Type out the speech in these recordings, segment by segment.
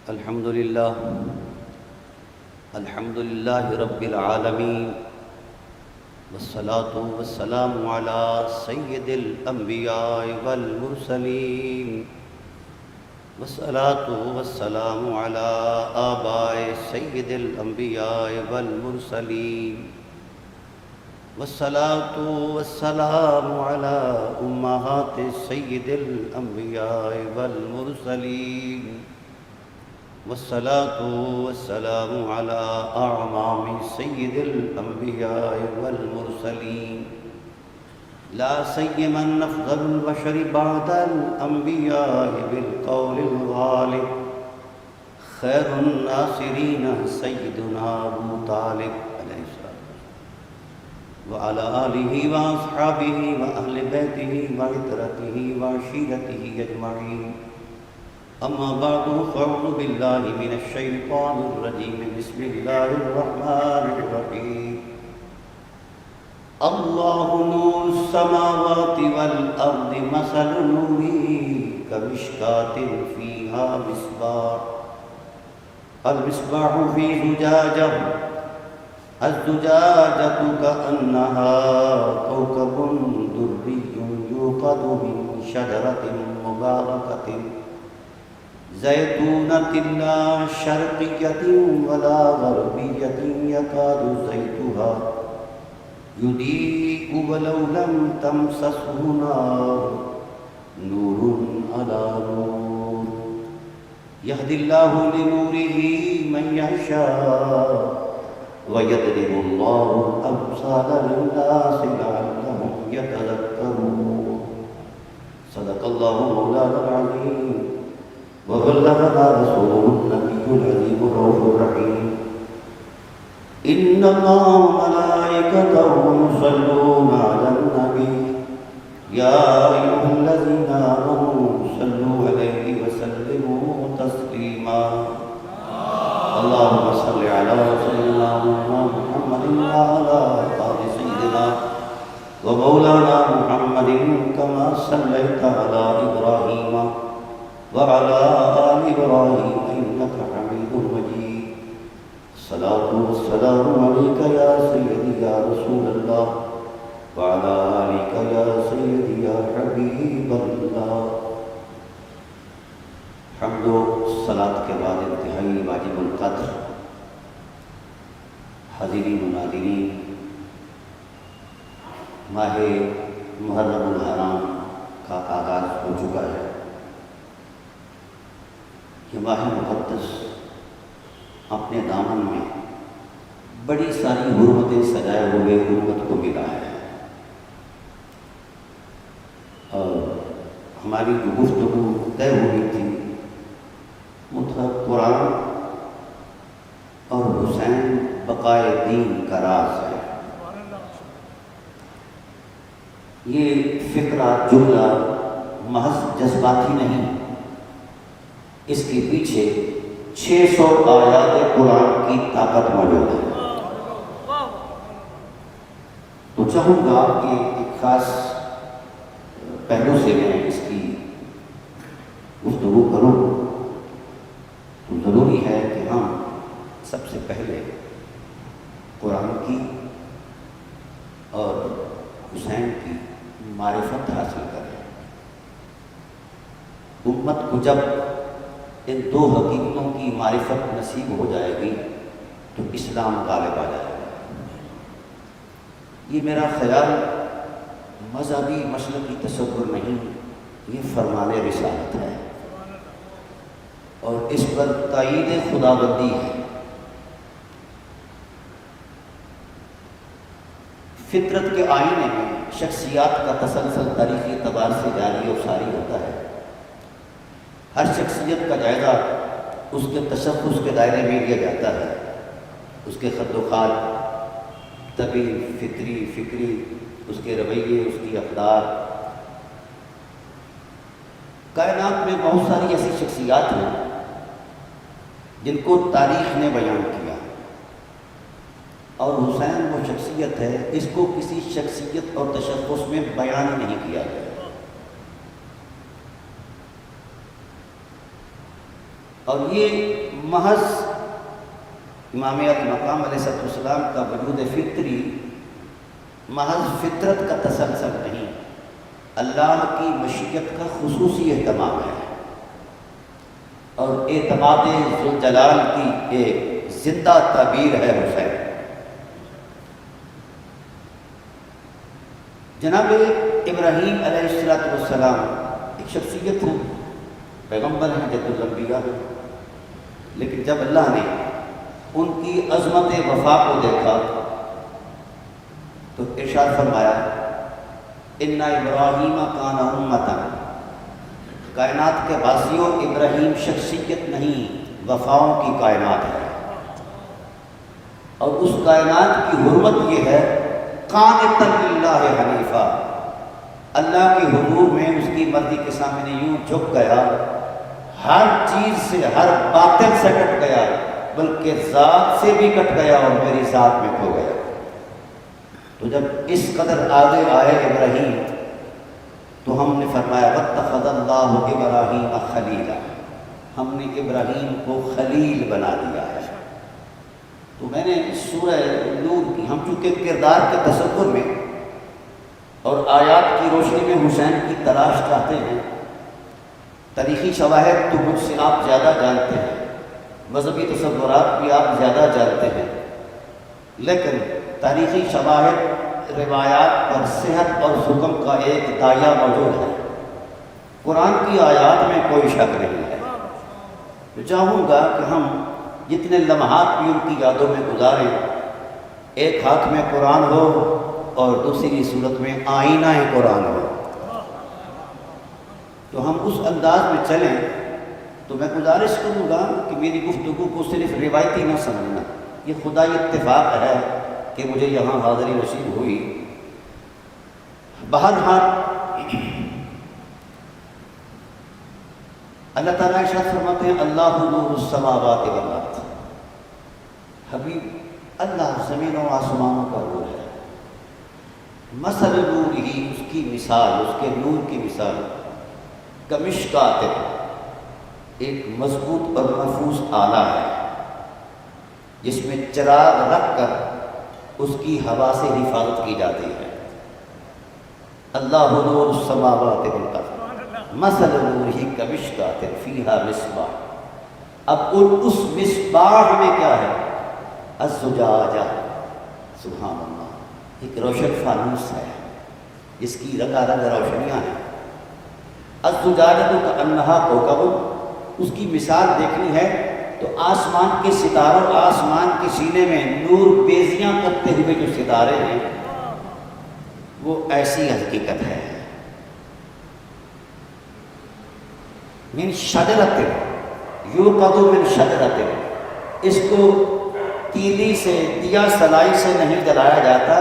الحمد لله رب العالمين، والصلاة والسلام على سيد الأنبياء والمرسلين، والصلاة والسلام على آباء سيد الأنبياء والمرسلين، والصلاة والسلام على أمهات سيد الأنبياء والمرسلين، والصلاة والسلام على أعمام سيد الأنبياء والمرسلين، لا سيما أفضل البشر بعد الأنبياء بالقول الغالب، خير الناصرين سيدنا أبو طالب عليه السلام، وعلى آله وأصحابه وأهل بيته وعترته وعشيرته أجمعين. أما بعد، فأعوذ بالله من الشيطان الرجيم. بسم الله الرحمن الرحيم. الله نور السماوات والأرض، مثل نوره كمشكاة فيها مصباح، المصباح في زجاجة، الزجاجة كأنها كوكب دري يوقد من شجرة مباركة زيتونة لا شرقية ولا غربية، يكاد زيتها يضيء ولو لم تمسسه نار، نور على نور، يهدي الله لنوره من يشاء، ويضرب الله الأمثال للناس لعلهم يتذكرون. صدق الله مولانا العظيم، وبلغنا رسوله النبي العظيم الرؤوف الرحيم. إن الله وملائكته يصلون على النبي، يا أيها الذين آمنوا صلوا عليه وسلموا تسليما. اللهم صل على سيدنا محمد وعلى آل سيدنا ومولانا محمد كما صليت على إبراهيم وعلى آل إبراهيم إنك حميد مجيد. الصلاة والسلام عليك يا سيدي يا رسول الله، وعلى آلك يا سيدي يا حبيب اللہ. حمد و صلاة کے بعد انتہائی واجب القدر حاضرین و ناظرین، ماہ محرم الحرام کا آغاز ہو چکا ہے. یہ ماہ مقدس اپنے دامن میں بڑی ساری حرمتیں سجائے ہوئے حرمت کو ملا ہے، اور ہماری جو گفتگو طے ہوئی تھی وہ تھا قرآن اور حسین بقائے دین کا راز ہے. یہ فکرہ جملہ محض جذباتی نہیں، اس کے پیچھے 600 آیات قرآن کی طاقت موجود ہے. تو چاہوں گا کہ ایک خاص پہلو سے میں اس کی گفتگو کروں. تو ضروری ہے کہ ہم سب سے پہلے قرآن کی اور حسین کی معرفت حاصل کریں. امت کو جب ان دو حقیقتوں کی معرفت نصیب ہو جائے گی تو اسلام غالب آ جائے گا. یہ میرا خیال مذہبی مسلکی تصور نہیں، یہ فرمان رسالت ہے، اور اس پر تائید خداوندی ہے. فطرت کے آئینے میں شخصیات کا تسلسل تاریخی اعتبار سے جاری و ساری ہوتا ہے. ہر شخصیت کا جائزہ اس کے تشخص کے دائرے میں لیا جاتا ہے. اس کے خد و خال، طبی، فطری، فکری، اس کے رویے، اس کی اقدار. کائنات میں بہت ساری ایسی شخصیات ہیں جن کو تاریخ نے بیان کیا، اور حسین وہ شخصیت ہے اس کو کسی شخصیت اور تشخص میں بیان نہیں کیا گیا. اور یہ محض امام علی مقام علیہ السلام کا وجود فطری محض فطرت کا تسلسل نہیں، اللہ کی مشیت کا خصوصی اہتمام ہے، اور اعتماد ذوالجلال کی ایک زندہ تعبیر ہے حسین۔ جناب ابراہیم علیہ السلام ایک شخصیت ہے، پیغمبر ہیں، جد الانبیاء ہیں، لیکن جب اللہ نے ان کی عظمت وفا کو دیکھا تو ارشاد فرمایا ان ابراہیم کان امۃ، کائنات کے باسیوں ابراہیم شخصیت نہیں وفاؤں کی کائنات ہے، اور اس کائنات کی حرمت یہ ہے قانتا للہ حنیفہ، اللہ کے حضور میں اس کی مرضی کے سامنے یوں جھک گیا، ہر چیز سے، ہر باطل سے کٹ گیا، بلکہ ذات سے بھی کٹ گیا اور میری ذات میں کھو گیا۔ تو جب اس قدر آگے آئے ابراہیم تو ہم نے فرمایا واتخذ اللہ ابراہیم خلیلا، ہم نے ابراہیم کو خلیل بنا دیا ہے۔ تو میں نے سورہ نور کی، ہم چونکہ کردار کے تصور میں اور آیات کی روشنی میں حسین کی تلاش چاہتے ہیں، تاریخی شواہد تو مجھ سے آپ زیادہ جانتے ہیں، مذہبی تصورات بھی آپ زیادہ جانتے ہیں، لیکن تاریخی شواہد روایات پر صحت اور حکم کا ایک دائرہ موجود ہے، قرآن کی آیات میں کوئی شک نہیں ہے۔ تو چاہوں گا کہ ہم جتنے لمحات بھی ان کی یادوں میں گزاریں، ایک ہاتھ میں قرآن ہو اور دوسری صورت میں آئینہ قرآن ہو، تو ہم اس انداز میں چلیں۔ تو میں گزارش کروں گا کہ میری گفتگو کو صرف روایتی نہ سمجھنا، یہ خدائی اتفاق ہے کہ مجھے یہاں حاضری نصیب ہوئی۔ بہرحال اللہ تعالیٰ ارشاد فرماتے ہیں اللہ نور السماوات والارض، حبیب اللہ زمین و آسمانوں کا نور ہے، مثل نور ہی، اس کی مثال، اس کے نور کی مثال کمشکات، ایک مضبوط اور محفوظ آلہ ہے جس میں چراغ رکھ کر اس کی ہوا سے حفاظت کی جاتی ہے۔ اللہ نور السماوات والارض مثل نورہ کمشکات فیہا مصباح، اب اس مصباح میں کیا ہے؟ الزجاجہ، سبحان اللہ، ایک روشن فانوس ہے جس کی رنگا رنگ روشنیاں ہیں۔ الزجاجہ کأنہا کوکب، اس کی مثال دیکھنی ہے تو آسمان کے ستاروں، آسمان کے سینے میں نور بیزیاں کرتے ہوئے جو ستارے ہیں وہ ایسی حقیقت ہے۔ من شجرۃ یوقد من شجرۃ، اس کو تیلی سے، دیا سلائی سے نہیں جلایا جاتا،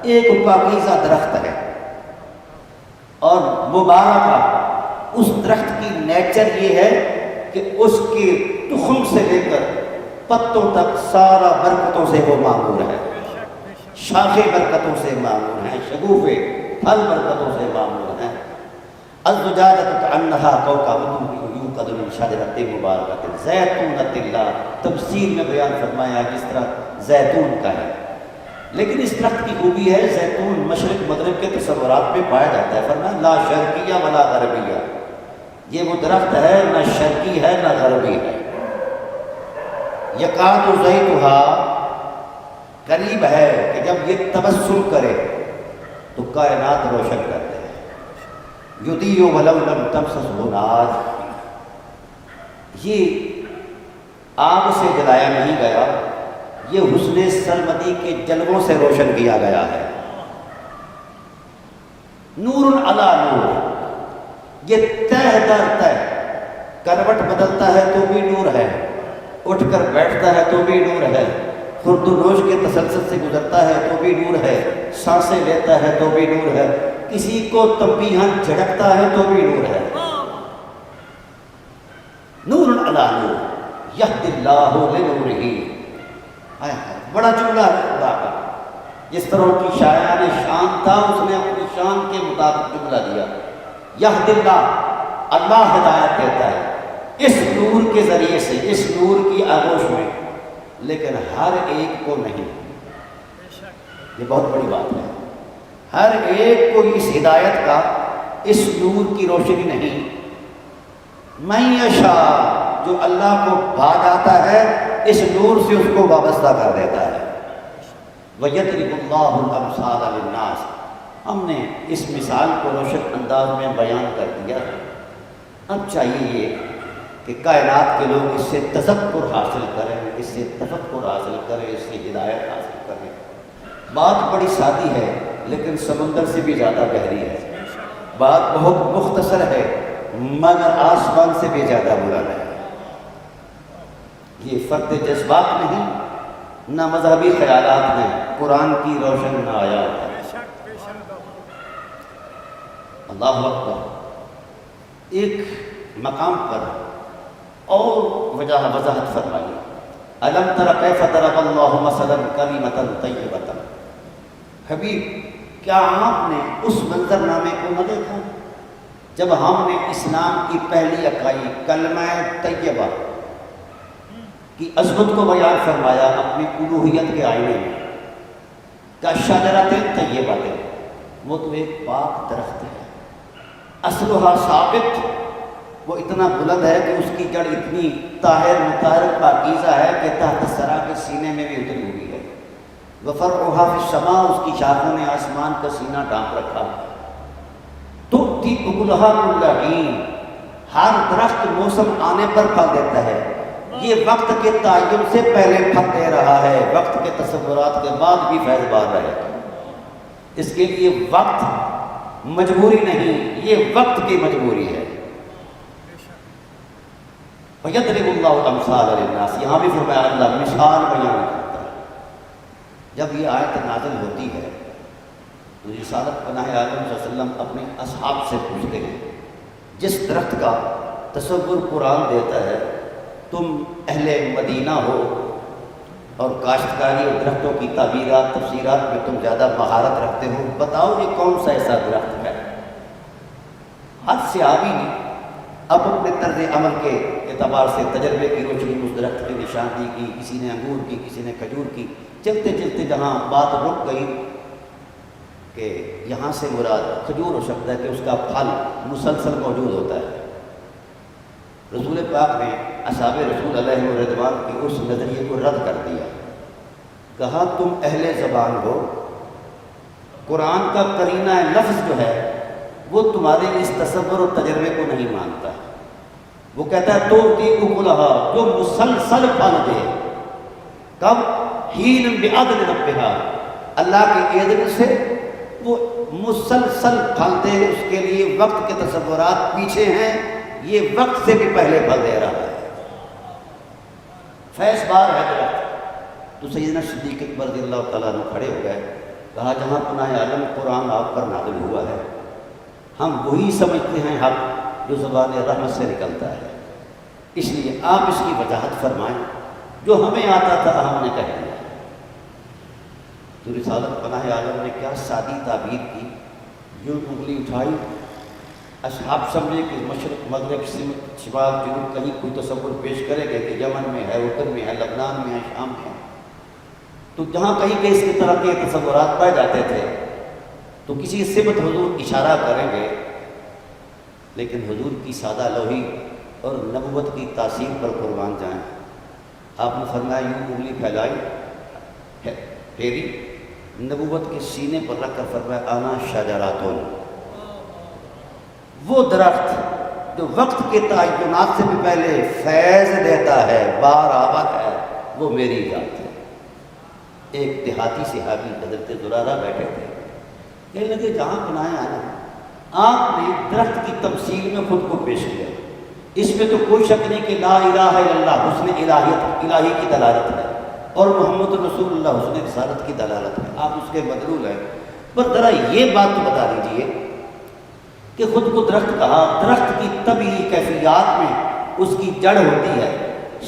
ایک پاکیزہ درخت ہے، اور مبارکہ، اس درخت کی نیچر یہ ہے کہ اس کے تخم سے لے کر پتوں تک سارا برکتوں سے وہ معمور ہے، شاخیں برکتوں سے معمور ہیں، شگوفے پھل برکتوں سے معمور ہیں۔ الزجاجۃ کأنہا کوکب یوقد من شجرۃ مبارکۃ زیتونۃ، تفسیر میں بیان فرمایا جس طرح زیتون کا ہے، لیکن اس درخت کی خوبی ہے زیتون مشرق مغرب کے تصورات میں پایا جاتا ہے، فرمایا لا شرقیہ ولا غربیہ، یہ وہ درخت ہے نہ شرقی ہے نہ غربی ہے۔ یکاد زیتھا، قریب ہے کہ جب یہ تبسم کرے تو کائنات روشن کر دے۔ یضیء ولو لم تمسسہ نار، یہ آگ سے جلایا نہیں گیا، یہ حسن سرمدی کے جلووں سے روشن کیا گیا ہے۔ نور علی نور، یہ تہ در تہ، کروٹ بدلتا ہے تو بھی نور ہے، اٹھ کر بیٹھتا ہے تو بھی نور ہے، خرد و نوش کے تسلسل سے گزرتا ہے تو بھی نور ہے، سانسیں لیتا ہے تو بھی نور ہے، کسی کو تنبیہاً جھڑکتا ہے تو بھی نور ہے۔ نور علی نور یہدی اللہ لنورہ، بڑا جملہ ہے خدا کا، جس طرح کی شاعر شان تھا اس نے اپنی شان کے مطابق جملہ دیا۔ یہدی اللہ، اللہ ہدایت دیتا ہے، اس نور کے ذریعے سے، اس نور کی آغوش میں، لیکن ہر ایک کو نہیں۔ یہ بہت بڑی بات ہے، ہر ایک کو اس ہدایت کا، اس نور کی روشنی نہیں۔ من یشاء، جو اللہ کو بھا جاتا ہے اس نور سے اس کو وابستہ کر دیتا ہے۔ وَيَضْرِبُ اللَّهُ الْأَمْثَالَ لِلنَّاسِ، ہم نے اس مثال کو روشن انداز میں بیان کر دیا۔ اب چاہیے یہ کہ کائنات کے لوگ اس سے تذکر حاصل کریں، اس سے تفکر حاصل کریں، اس سے ہدایت حاصل کریں۔ بات بڑی سادی ہے لیکن سمندر سے بھی زیادہ گہری ہے، بات بہت مختصر ہے مگر آسمان سے بھی زیادہ بلند ہے۔ یہ فرد جذبات نہیں، نہ مذہبی خیالات ہیں، قرآن کی روشن آیات ہے۔ اللہ اکبر۔ ایک مقام پر اور وضاحت فرمائی، الم تر کیف ضرب اللہ مثلا کلمۃ طیبۃ۔ حبیب، کیا آپ نے اس منظر نامے کو نہ دیکھا جب ہم نے اسلام کی پہلی اکائی کلمہ طیبہ کی عظمت کو بیان فرمایا اپنی الوہیت کے آئینے میں؟ کشجرۃ طیبۃ، وہ تو ایک پاک درخت ہے، اصلھا ثابت، وہ اتنا بلند ہے کہ اس کی جڑ اتنی طاہر مطہر پاکیزہ ہے کہ تحت الثری کے سینے میں بھی اتری ہوئی ہے۔ وفرعھا فی السماء، اس کی شاخوں نے آسمان کا سینہ ڈھانپ رکھا۔ تؤتی اکلھا کل حین، ہر درخت موسم آنے پر پھل دیتا ہے۔ یہ وقت کے تعین سے پہلے پھل دے رہا ہے، وقت کے تصورات کے بعد بھی فیض بار رہے گا۔ اس کے لیے وقت مجبوری نہیں، یہ وقت کی مجبوری ہے۔ وَيَضْرِبُ اللَّهُ الْأَمْثَالَ لِلنَّاسِ، یہاں بھی فرمایا اللہ مثال بیان کرتا ہے۔ جب یہ آیت نازل ہوتی ہے تو رسالت پناہ عالم صلی اللہ علیہ وسلم اپنے اصحاب سے پوچھتے ہیں، جس درخت کا تصور قرآن دیتا ہے، تم اہل مدینہ ہو اور کاشتکاری اور درختوں کی تعبیرات تفسیرات میں تم زیادہ مہارت رکھتے ہو، بتاؤ یہ کون سا ایسا درخت ہے؟ ہر صحابی نے اب اپنے طرز عمل کے اعتبار سے تجربے کی روشنی میں اس درخت کی نشاندہی کی، کسی نے انگور کی، کسی نے کھجور کی۔ چلتے چلتے جہاں بات رک گئی کہ یہاں سے مراد کھجور ہو سکتا ہے کہ اس کا پھل مسلسل موجود ہوتا ہے، رسول پاک نے اصحاب رسول علیہ رضوان کے اس نظریے کو رد کر دیا۔ کہا تم اہل زبان ہو، قرآن کا قرینہ لفظ جو ہے وہ تمہارے اس تصور اور تجربے کو نہیں مانتا۔ وہ کہتا ہے تؤتی اکلھا، جو مسلسل پھل دے۔ کب؟ حین بعدل ربھا، اللہ کے اذن سے وہ مسلسل پھل دے، اس کے لیے وقت کے تصورات پیچھے ہیں، یہ وقت سے بھی پہلے پھل دے رہا ہے، فیض بار ہے درخت۔ تو سیدنا صدیق اکبر رضی اللہ تعالیٰ عنہ کھڑے ہو گئے، کہا جہاں پناہ عالم قرآن آپ پر نازل ہوا ہے، ہم وہی سمجھتے ہیں حق جو زبان رحمت سے نکلتا ہے، اس لیے آپ اس کی وضاحت فرمائیں، جو ہمیں آتا تھا ہم نے کہہ دیا۔ تو رسالت پناہ عالم نے کیا سادی تعبیر کی، یوں انگلی اٹھائی، اصحاب سمجھے کہ مشرق مغرب شمال جنوب کہیں کوئی تصور پیش کرے گا کہ یمن میں ہے، اردن میں ہے، لبنان میں ہے، شام میں ہے، تو جہاں کہیں کہ اس کی طرح کے تصورات پائے جاتے تھے تو کسی سمت حضور اشارہ کریں گے، لیکن حضور کی سادہ لوحی اور نبوت کی تاثیر پر قربان جائیں۔ آپ نے فرمایا یوں انگلی پھیلائی، پھیری، نبوت کے سینے پر رکھ کر فرمایا انا شجراتن، وہ درخت جو وقت کے تعینات سے بھی پہلے فیض دیتا ہے، بار آباد ہے، وہ میری ذات ہے۔ ایک دیہاتی صحابی حضرت زرارہ بیٹھے تھے، کہنے لگے جہاں پناہ عالم آپ نے درخت کی تمثیل میں خود کو پیش کیا، اس میں تو کوئی شک نہیں کہ لا الہ الا اللہ حسن الہیت، الہی کی دلالت ہے، اور محمد رسول اللہ حسن رسالت کی دلالت ہے، آپ اس کے مدلول ہیں، پر ذرا یہ بات تو بتا دیجئے کہ خود کو درخت کہا، درخت کی طبعی کیفیات میں اس کی جڑ ہوتی ہے،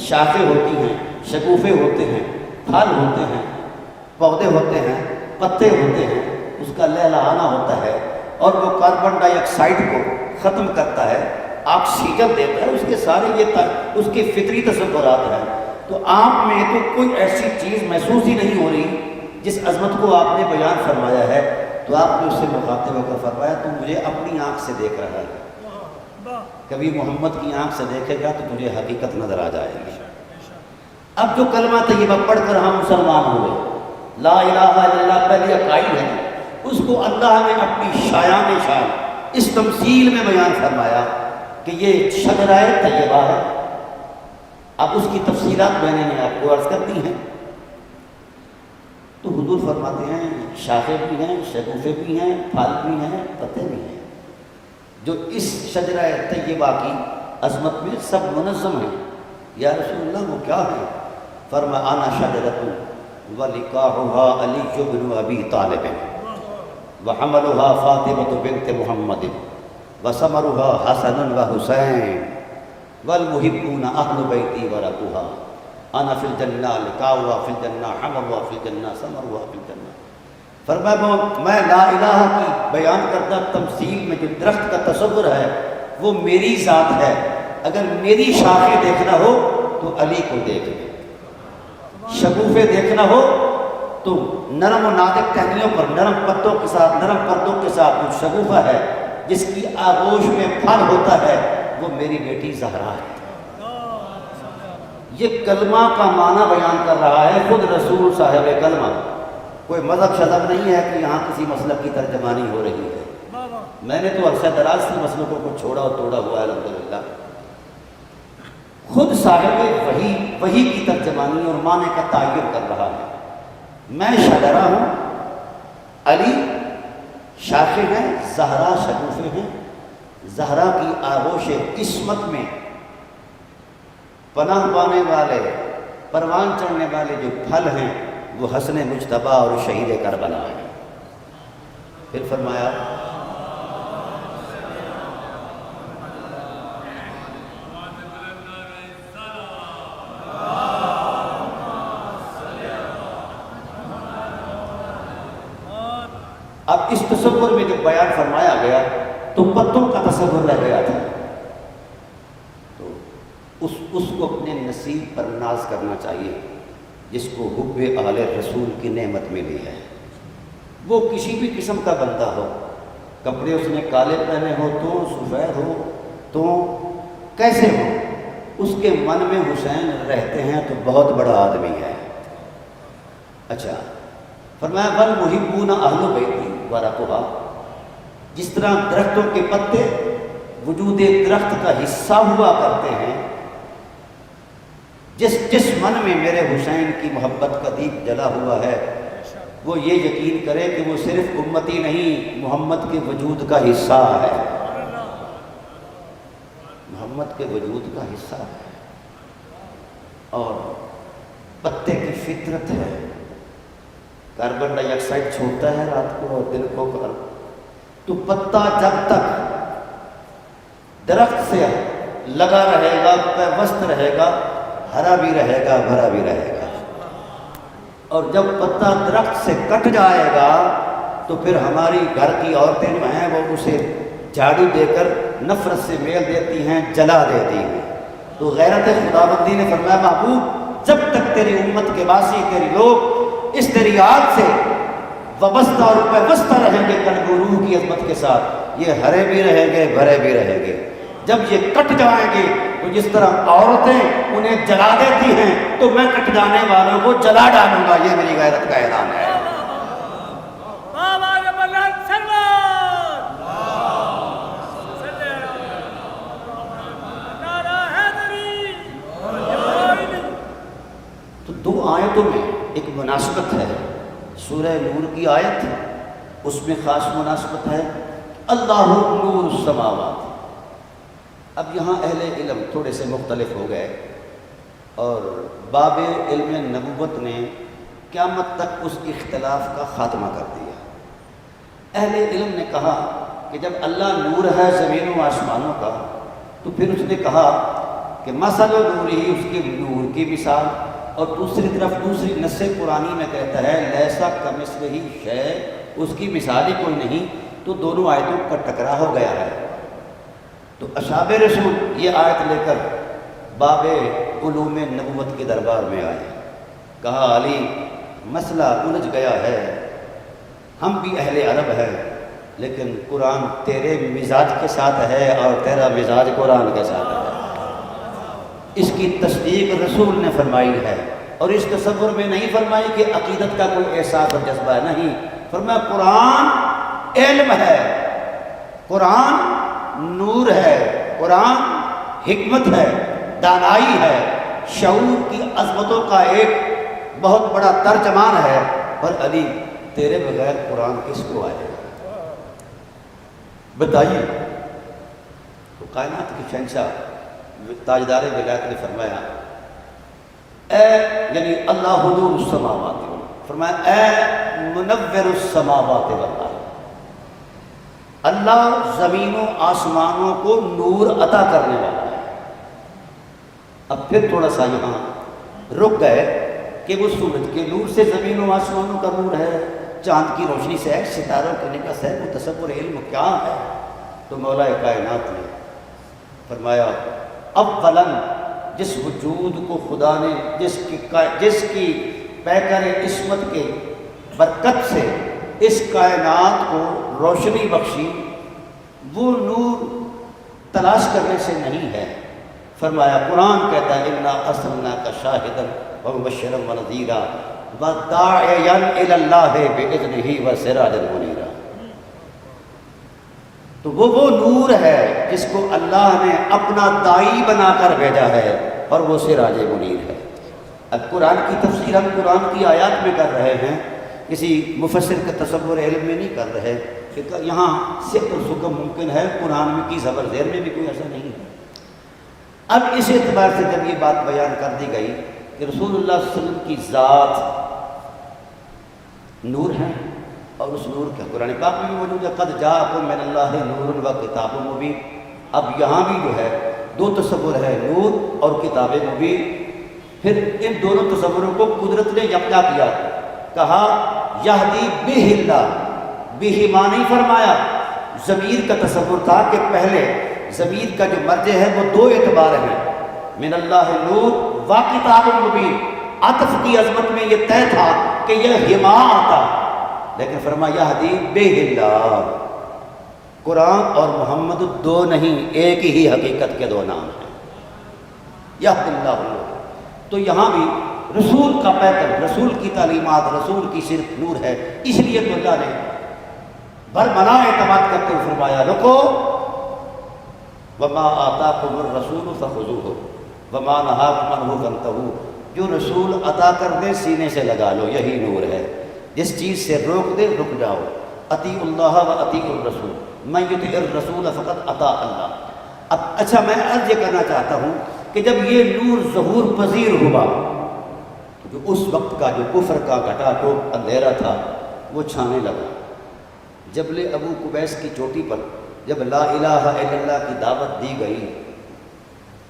شاخیں ہوتی ہیں، شگوفے ہوتے ہیں، پھل ہوتے ہیں، پودے ہوتے ہیں، پتے ہوتے ہیں، اس کا لہلہانا ہوتا ہے، اور وہ کاربن ڈائی آکسائڈ کو ختم کرتا ہے، آکسیجن دیتا ہے، اس کے سارے اس کے فطری تصورات ہیں. تو آپ میں تو کوئی ایسی چیز محسوس ہی نہیں ہو رہی جس عظمت کو آپ نے بیان فرمایا ہے. تو آپ نے اس سے مخاطب ہو کر فرمایا تو مجھے اپنی آنکھ سے دیکھ رہا ہے، کبھی محمد کی آنکھ سے دیکھے گا تو تجھے حقیقت نظر آ جائے گی. اب جو کلمہ طیبہ پڑھ کر ہم مسلمان ہوئے، لا الہ الا اللہ پہلی عقائد ہے، اس کو اللہ نے اپنی شایان شان اس تمثیل میں بیان فرمایا کہ یہ شجرہ طیبہ ہے. اب اس کی تفصیلات میں نے آپ کو عرض کر دی ہیں. تو حضور فرماتے ہیں شاخیں بھی ہیں، شگوفے بھی ہیں، پھل بھی ہیں، پتے بھی ہیں، جو اس شجرہ طیبہ کی عظمت میں سب منظم ہیں. یا رسول اللہ وہ کیا ہے؟ فرمایا انا شجرۃ ولقاؤها علی بن ابی طالب وحملها فاطمۃ بنت محمد وثمرها حسن وحسین والمحبون اہل بیتی ورثها انا فی الجنہ لقاؤها فی الجنہ حملها فی الجنہ ثمرها فی الجنہ. فرمایا میں لا الہ کی بیان کرتا تمثیل میں جو درخت کا تصور ہے وہ میری ذات ہے. اگر میری شاخیں دیکھنا ہو تو علی کو دیکھ لیں، شگوفے دیکھنا ہو تو نرم و نازک ٹہنیوں پر نرم پتوں کے ساتھ، نرم پردوں کے ساتھ جو شگوفہ ہے جس کی آغوش میں پھل ہوتا ہے وہ میری بیٹی زہرا ہے. یہ کلمہ کا معنی بیان کر رہا ہے خود رسول صاحب کلمہ. کوئی مذہب شذب نہیں ہے کہ یہاں کسی مسلک کی ترجمانی ہو رہی ہے. میں نے تو عرصہ دراز سے مسلکوں کو چھوڑا اور توڑا ہوا ہے الحمدللہ. خود صاحب وحی کی ترجمانی اور معنی کا تعین کر رہا ہے. میں شجرہ ہوں، علی شاخیں ہیں، زہرا شگوفے ہیں. زہرا کی آغوش قسمت میں پناہ پانے والے، پروان چڑھنے والے جو پھل ہیں وہ حسن مجتبیٰ اور شہید کربلا ہیں. پھر فرمایا اب اس تصور میں جب بیان فرمایا گیا تو پتوں کا تصور رہ گیا تھا. تو اس کو اپنے نصیب پر ناز کرنا چاہیے جس کو حب اہل رسول کی نعمت ملی ہے. وہ کسی بھی قسم کا بندہ ہو، کپڑے اس نے کالے پہنے ہو تو، سفید ہو تو، کیسے ہو، اس کے من میں حسین رہتے ہیں تو بہت بڑا آدمی ہے. اچھا فرمایا والمحبون اہل بیتی ورثها. جس طرح درختوں کے پتے وجود درخت کا حصہ ہوا کرتے ہیں، جس من میں میرے حسین کی محبت کا دیپ جلا ہوا ہے وہ یہ یقین کرے کہ وہ صرف امتی نہیں، محمد کے وجود کا حصہ ہے. محمد کے وجود کا حصہ ہے اور پتے کی فطرت ہے. کاربن ڈائی آکسائڈ چھوڑتا ہے رات کو اور دن کو تو پتا جب تک درخت سے لگا رہے گا، پیوست رہے گا، ہرا بھی رہے گا، بھرا بھی رہے گا. اور جب پتا درخت سے کٹ جائے گا تو پھر ہماری گھر کی عورتیں جو ہیں وہ اسے جھاڑو دے کر نفرت سے میل دیتی ہیں، جلا دیتی ہیں. تو غیرت خداوندی نے فرمایا محبوب جب تک تیری امت کے باسی، تیری لوگ اس تیری آگ سے وابستہ اور پیوستہ رہیں گے قلب و روح کی عظمت کے ساتھ، یہ ہرے بھی رہیں گے، بھرے بھی رہیں گے. جب یہ کٹ جائیں گے تو جس طرح عورتیں انہیں جلا دیتی ہیں تو میں کٹ جانے والوں کو جلا ڈالوں گا. یہ میری غیرت کا اعلان ہے. تو دو آیتوں میں ایک مناسبت ہے. سورہ نور کی آیت اس میں خاص مناسبت ہے اللہ نور السماوات. اب یہاں اہل علم تھوڑے سے مختلف ہو گئے اور باب علم نبوت نے قیامت تک اس اختلاف کا خاتمہ کر دیا. اہل علم نے کہا کہ جب اللہ نور ہے زمین و آسمانوں کا تو پھر اس نے کہا کہ مثل نور ہی، اس کے نور کی مثال، اور دوسری طرف دوسری نص قرآنی میں کہتا ہے لیسا کمثلہ شیء، اس کی مثال ہی کوئی نہیں. تو دونوں آیتوں کا ٹکرا ہو گیا ہے. تو اصحاب رسول یہ آیت لے کر باب علوم نبوت کے دربار میں آئے، کہا علی مسئلہ الجھ گیا ہے، ہم بھی اہل عرب ہیں لیکن قرآن تیرے مزاج کے ساتھ ہے اور تیرا مزاج قرآن کے ساتھ ہے، اس کی تصدیق رسول نے فرمائی ہے، اور اس تصور میں نہیں فرمائی کہ عقیدت کا کوئی احساس اور جذبہ ہے، نہیں، فرمایا قرآن علم ہے، قرآن نور ہے، قرآن حکمت ہے، دانائی ہے، شعور کی عظمتوں کا ایک بہت بڑا ترجمان ہے، اور علی تیرے بغیر قرآن کس کو آئے گا؟ بتائیے۔ تو کائنات کے شہنشاہ تاجدار ولایت نے فرمایا اے یعنی اللہ نور السماوات، فرمایا اے منور السماوات والارض، اللہ زمینوں آسمانوں کو نور عطا کرنے والا ہے۔ اب پھر تھوڑا سا یہاں رک گئے کہ وہ سورج کے نور سے زمینوں آسمانوں کا نور ہے، چاند کی روشنی سے ہے، ستاروں کے نکاح ہے، وہ تصور علم کیا ہے؟ تو مولا کائنات نے فرمایا اولاً جس وجود کو خدا نے جس کی پیکر عصمت کے برکت سے اس کائنات کو روشنی بخشی، وہ نور تلاش کرنے سے نہیں ہے۔ فرمایا قرآن کہتا ہے اِنَّا أَرْسَلْنَاكَ شَاهِدًا وَمُبَشِّرًا وَنَذِيرًا وَدَاعِيًا إِلَى اللَّهِ بِإِذْنِهِ وَسِرَاجًا مُنِيرًا۔ تو وہ نور ہے جس کو اللہ نے اپنا داعی بنا کر بھیجا ہے، اور وہ سراج منیر ہے۔ اب قرآن کی تفسیر ہم قرآن کی آیات میں کر رہے ہیں، کسی مفسر کا تصور علم میں نہیں کر رہے کہ یہاں صرف اور سکم ممکن ہے، قرآن میں کی زبر زیر میں بھی کوئی ایسا نہیں ہے۔ اب اس اعتبار سے جب یہ بات بیان کر دی گئی کہ رسول اللہ صلی اللہ علیہ وسلم کی ذات نور ہے، اور اس نور کا قرآن پاک میں بھی موجود ہے قد جاءکم من اللہ نور و کتاب مبین۔ اب یہاں بھی جو ہے دو تصور ہے، نور اور کتاب مبین۔ پھر ان دونوں تصوروں کو قدرت نے یکجا کیا، کہا یہدی بہ اللہ، بہ ما نہیں فرمایا، ضمیر کا تصور تھا کہ پہلے ضمیر کا جو مرجع ہے وہ دو اعتبار ہیں، من اللہ نور و کتاب مبین۔ عطف کی عظمت میں یہ طے تھا کہ یہ ہما آتا، لیکن فرمایا یہدی بہ اللہ، قرآن اور محمد دو نہیں، ایک ہی حقیقت کے دو نام ہیں، یہد اللہ نور۔ تو یہاں بھی رسول کا پیکر، رسول کی تعلیمات، رسول کی صرف نور ہے، اس لیے تو اللہ نے برمنا اعتماد کرتے ہوئے فرمایا رکو وما آتاکم الرسول فخذوہ وما نہاکم عنہ فانتہوا، جو رسول عطا کر دے سینے سے لگا لو، یہی نور ہے، جس چیز سے روک دے رک جاؤ۔ اطیعوا اللہ و اطیعوا الرسول، من یطع الرسول فقد اطاع اللہ۔ اب اچھا میں عرض یہ کرنا چاہتا ہوں کہ جب یہ نور ظہور پذیر ہوا، جو اس وقت کا جو کفر کا گھٹا ٹوپ اندھیرا تھا وہ چھانے لگا۔ جبل ابو قبیس کی چوٹی پر جب لا الہ الا اللہ کی دعوت دی گئی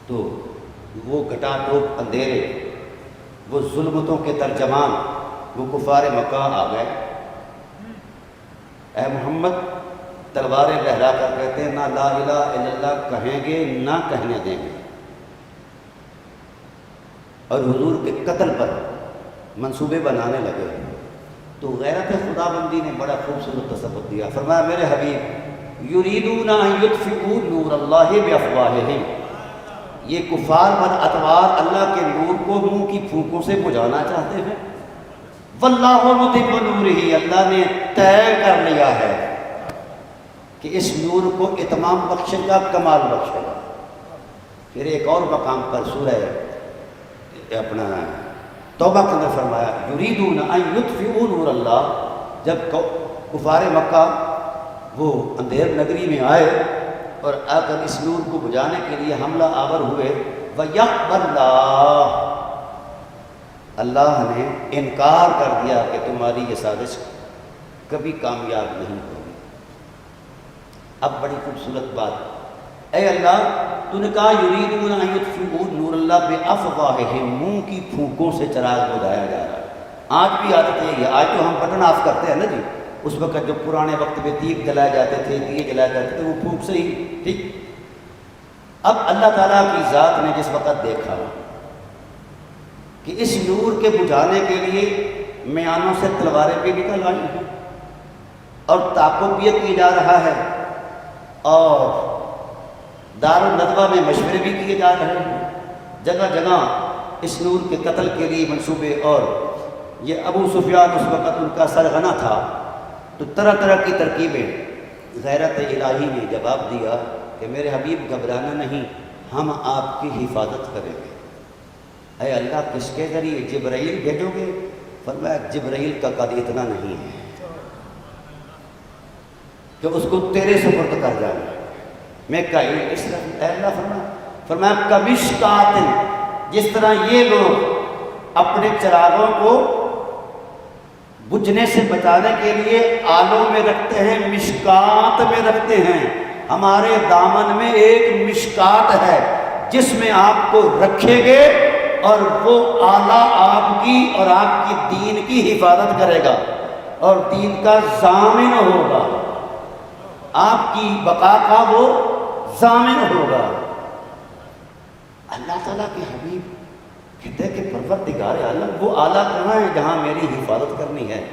تو وہ گھٹا ٹوپ اندھیرے، وہ ظلمتوں کے ترجمان، وہ کفار مکہ آ گئے۔ اے محمد تلواریں لہرا کر کہتے ہیں نہ لا الہ الا اللہ کہیں گے نہ کہنے دیں گے، اور حضور کے قتل پر منصوبے بنانے لگے۔ تو غیرت خدا بندی نے بڑا خوبصورت تصور دیا، فرمایا میرے حبیب یریدون ان یطفئوا نور اللہ بافواہہم، یہ کفار بد اتوار اللہ کے نور کو منہ کی پھونکوں سے بجھانا چاہتے ہیں۔ واللہ متم نورہ، اللہ نے طے کر لیا ہے کہ اس نور کو اتمام بخشے گا، کمال بخشے گا۔ پھر ایک اور مقام پر سورہ اپنا توبہ کے اندر فرمایا یریدون ان یطفئوا نور اللہ، جب کفار مکہ وہ اندھیر نگری میں آئے اور آ کر اس نور کو بجھانے کے لیے حملہ آور ہوئے، وَيَأْبَى اللَّهُ، اللہ نے انکار کر دیا کہ تمہاری یہ سازش کبھی کامیاب نہیں ہوگی۔ اب بڑی خوبصورت بات، اے اللہ تو نے کہا یریدون ان یطفئوا نور اللہ بافواہہم، منہ کی پھونکوں سے چراغ بجھایا جا رہا ہے۔ آج بھی عادت یہی ہے، آج تو ہم بٹن آف کرتے ہیں نا جی، اس وقت جو پرانے وقت میں دیپ جلائے جاتے تھے، دیے جلائے جاتے تھے، وہ پھونک سے ہی ٹھیک اب اللہ تعالیٰ کی ذات نے جس وقت دیکھا کہ اس نور کے بجھانے کے لیے میانوں سے تلواریں بھی نکل آئی ہیں اور تعاقب بھی کیا جا رہا ہے اور دارالندوہ میں مشورے بھی کیے جا رہے ہیں، جگہ جگہ اس نور کے قتل کے لیے منصوبے، اور یہ ابو سفیان اس وقت ان کا سرغنہ تھا، تو طرح طرح کی ترکیبیں۔ غیرت الہی نے جواب دیا کہ میرے حبیب گھبرانا نہیں، ہم آپ کی حفاظت کریں گے۔ اے اللہ کس کے ذریعے؟ جبرائیل بھیجو گے؟ فرمایا جبرائیل کا قد اتنا نہیں ہے کہ اس کو تیرے سپرد کر جائے۔ میکائیل اے اللہ فرمایا کمشکات، جس طرح یہ لوگ اپنے چراغوں کو بجھنے سے بچانے کے لیے آلوں میں رکھتے ہیں، مشکات میں رکھتے ہیں، ہمارے دامن میں ایک مشکات ہے جس میں آپ کو رکھیں گے اور وہ آلہ آپ کی اور آپ کی دین کی حفاظت کرے گا اور دین کا ضامن ہوگا، آپ کی بقا کا وہ ضامن ہوگا۔ اللہ تعالیٰ کے حبیب کہتے ہیں کہ پروردگار عالم وہ آلہ کہاں ہے جہاں میری حفاظت کرنی ہے؟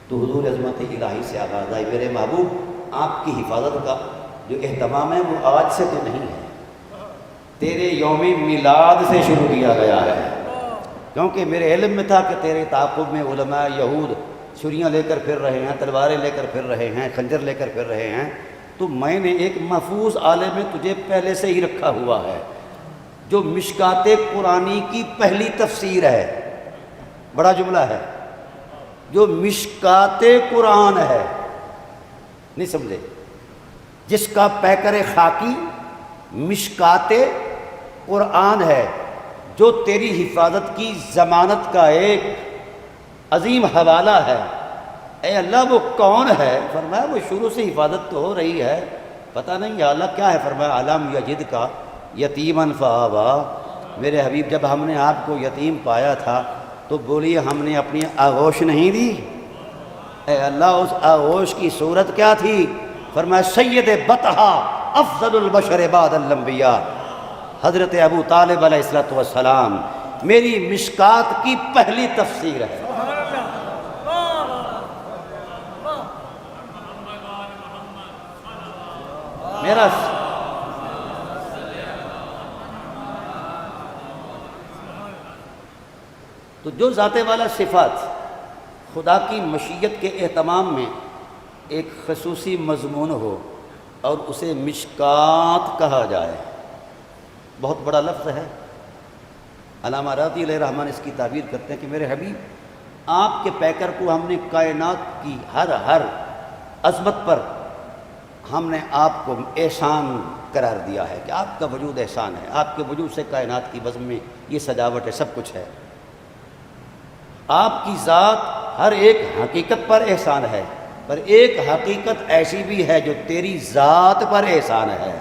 تو حضور عظمت الہی سے آغاز آئی، میرے محبوب آپ کی حفاظت کا جو اہتمام ہے وہ آج سے تو نہیں ہے، تیرے یوم میلاد سے شروع کیا گیا ہے، کیونکہ میرے علم میں تھا کہ تیرے تعاقب میں علماء یہود چھریاں لے کر پھر رہے ہیں، تلواریں لے کر پھر رہے ہیں، خنجر لے کر پھر رہے ہیں، تو میں نے ایک محفوظ آلے میں تجھے پہلے سے ہی رکھا ہوا ہے جو مشکات قرآنی کی پہلی تفسیر ہے۔ بڑا جملہ ہے، جو مشکات قرآن ہے، نہیں سمجھے؟ جس کا پیکر خاکی مشکات قرآن ہے، جو تیری حفاظت کی ضمانت کا ایک عظیم حوالہ ہے۔ اے اللہ وہ کون ہے؟ فرمایا وہ شروع سے حفاظت تو ہو رہی ہے، پتہ نہیں یا اللہ کیا ہے؟ فرمایا علم یجد کا یتیماً فآویٰ، میرے حبیب جب ہم نے آپ کو یتیم پایا تھا تو بولیے ہم نے اپنی آغوش نہیں دی؟ اے اللہ اس آغوش کی صورت کیا تھی؟ فرمایا سید بطحہ افضل البشر بعد الانبیاء، حضرت ابو طالب علیہ السلام میری مشکات کی پہلی تفسیر ہے۔ میرا تو جو ذات والا صفات خدا کی مشیت کے اہتمام میں ایک خصوصی مضمون ہو اور اسے مشکات کہا جائے، بہت بڑا لفظ ہے۔ علامہ راضی علیہ رحمٰن اس کی تعبیر کرتے ہیں کہ میرے حبیب آپ کے پیکر کو ہم نے کائنات کی ہر عظمت پر ہم نے آپ کو احسان قرار دیا ہے کہ آپ کا وجود احسان ہے، آپ کے وجود سے کائنات کی بزم میں یہ سجاوٹ ہے، سب کچھ ہے۔ آپ کی ذات ہر ایک حقیقت پر احسان ہے، پر ایک حقیقت ایسی بھی ہے جو تیری ذات پر احسان ہے۔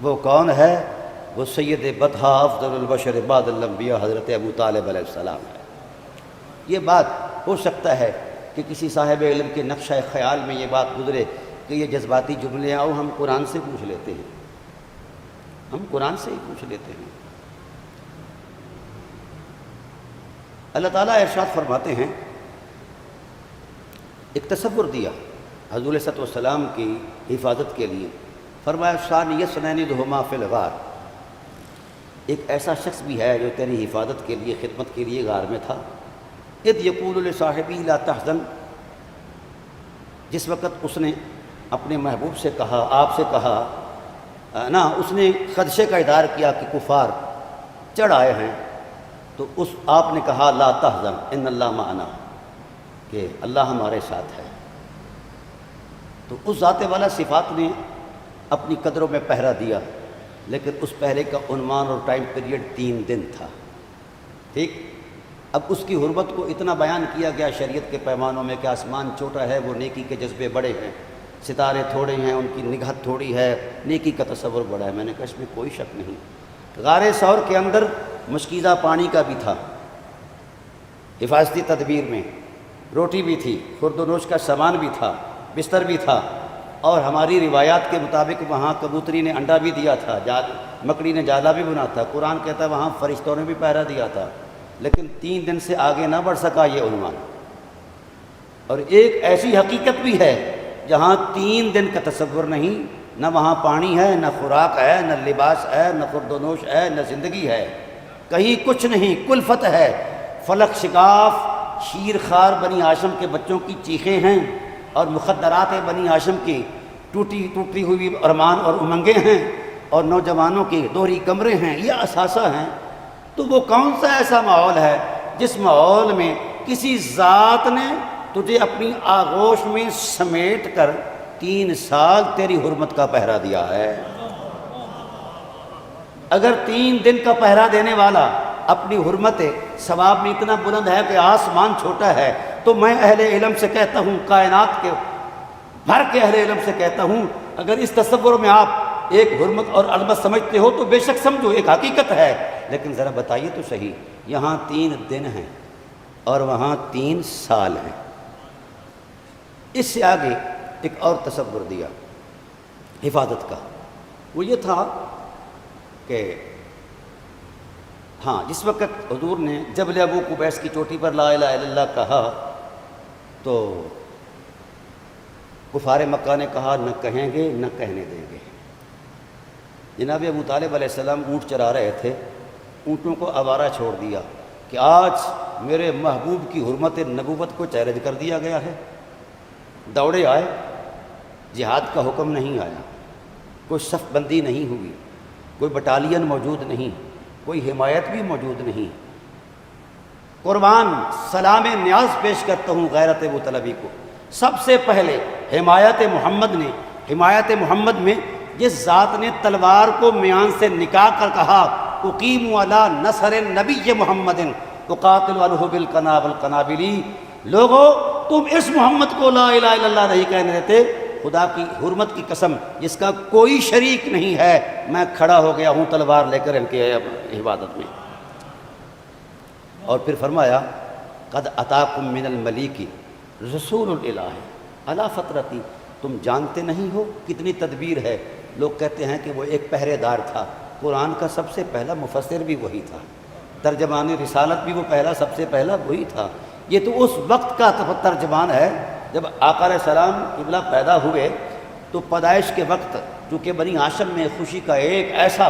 وہ کون ہے؟ وہ سید بطحہ افضل البشر بعد الانبیاء حضرت ابو طالب علیہ السلام ہے۔ یہ بات ہو سکتا ہے کہ کسی صاحب علم کے نقشہ خیال میں یہ بات گزرے کہ یہ جذباتی جملے آؤ ہم قرآن سے پوچھ لیتے ہیں، ہم قرآن سے ہی پوچھ لیتے ہیں۔ اللہ تعالیٰ ارشاد فرماتے ہیں، ایک تصور دیا حضور صلی اللہ علیہ وسلم کی حفاظت کے لیے، فرمایا ثانی اثنین اذ ھما فی الغار، ایک ایسا شخص بھی ہے جو تیری حفاظت کے لیے خدمت کے لیے غار میں تھا۔ اذ یقول لصاحبہ لا تحزن، جس وقت اس نے اپنے محبوب سے کہا، آپ سے کہا نا، اس نے خدشے کا اظہار کیا کہ کفار چڑھ آئے ہیں، تو آپ نے کہا لا تحزن ان اللہ معنا، کہ اللہ ہمارے ساتھ ہے۔ تو اس ذات والا صفات نے اپنی قدروں میں پہرا دیا، لیکن اس پہرے کا عنوان اور ٹائم پیریڈ 3 دن تھا، ٹھیک؟ اب اس کی حرمت کو اتنا بیان کیا گیا شریعت کے پیمانوں میں کہ آسمان چھوٹا ہے، وہ نیکی کے جذبے بڑے ہیں، ستارے تھوڑے ہیں، ان کی نگہت تھوڑی ہے، نیکی کا تصور بڑا ہے۔ میں نے کہا اس میں کوئی شک نہیں۔ غار ثور کے اندر مشکیزہ پانی کا بھی تھا، حفاظتی تدبیر میں روٹی بھی تھی، خورد و نوش کا سامان بھی تھا، بستر بھی تھا، اور ہماری روایات کے مطابق وہاں کبوتری نے انڈا بھی دیا تھا، مکڑی نے جالا بھی بنا تھا، قرآن کہتا ہے وہاں فرشتوں نے بھی پہرا دیا تھا، لیکن 3 دن سے آگے نہ بڑھ سکا یہ عنوان۔ اور ایک ایسی حقیقت بھی ہے جہاں 3 دن کا تصور نہیں، نہ وہاں پانی ہے، نہ خوراک ہے، نہ لباس ہے، نہ خورد و نوش ہے، نہ زندگی ہے، کہیں کچھ نہیں، کلفت ہے۔ فلک شکاف شیر خوار بنی ہاشم کے بچوں کی چیخیں ہیں، اور مخدرات بنی ہاشم کی ٹوٹی ہوئی ارمان اور امنگیں ہیں، اور نوجوانوں کی دوہری کمرے ہیں، یہ اثاثہ ہیں۔ تو وہ کون سا ایسا ماحول ہے جس ماحول میں کسی ذات نے تجھے اپنی آغوش میں سمیٹ کر 3 سال تیری حرمت کا پہرا دیا ہے؟ اگر 3 دن کا پہرا دینے والا اپنی حرمت ثواب میں اتنا بلند ہے کہ آسمان چھوٹا ہے، تو میں اہل علم سے کہتا ہوں، کائنات کے بھر کے اہل علم سے کہتا ہوں، اگر اس تصور میں آپ ایک حرمت اور عظمت سمجھتے ہو تو بے شک سمجھو، ایک حقیقت ہے، لیکن ذرا بتائیے تو صحیح، یہاں 3 دن ہیں اور وہاں 3 سال ہیں۔ اس سے آگے ایک اور تصور دیا حفاظت کا، وہ یہ تھا کہ ہاں جس وقت حضور نے جبل ابو قبیس کی چوٹی پر لا الہ الا اللہ کہا تو کفار مکہ نے کہا نہ کہیں گے نہ کہنے دیں گے۔ جناب ابو طالب علیہ السلام اونٹ چرا رہے تھے، اونٹوں کو آوارہ چھوڑ دیا کہ آج میرے محبوب کی حرمت نبوت کو چیلنج کر دیا گیا ہے۔ دوڑے آئے، جہاد کا حکم نہیں آیا، کوئی صف بندی نہیں ہوئی، کوئی بٹالین موجود نہیں، کوئی حمایت بھی موجود نہیں۔ قربان سلام نیاز پیش کرتا ہوں غیرت ابو طلبی کو، سب سے پہلے حمایت محمد میں جس ذات نے تلوار کو میان سے نکال کر کہا اقیم علی نصر نبی محمد اقاتل عنہ بالقنابلی، لوگو تم اس محمد کو لا الہ الا اللہ نہیں کہنے دیتے، خدا کی حرمت کی قسم جس کا کوئی شریک نہیں ہے، میں کھڑا ہو گیا ہوں تلوار لے کر ان کی عبادت میں۔ اور پھر فرمایا قد اتاکم من الملیک رسول الالہ علی فطرتی، تم جانتے نہیں ہو کتنی تدبیر ہے۔ لوگ کہتے ہیں کہ وہ ایک پہرے دار تھا، قرآن کا سب سے پہلا مفسر بھی وہی تھا، ترجمان رسالت بھی وہ پہلا سب سے پہلا وہی تھا۔ یہ تو اس وقت کا ترجمان ہے جب آقا علیہ السلام قبلہ پیدا ہوئے، تو پیدائش کے وقت چونکہ بنی ہاشم میں خوشی کا ایک ایسا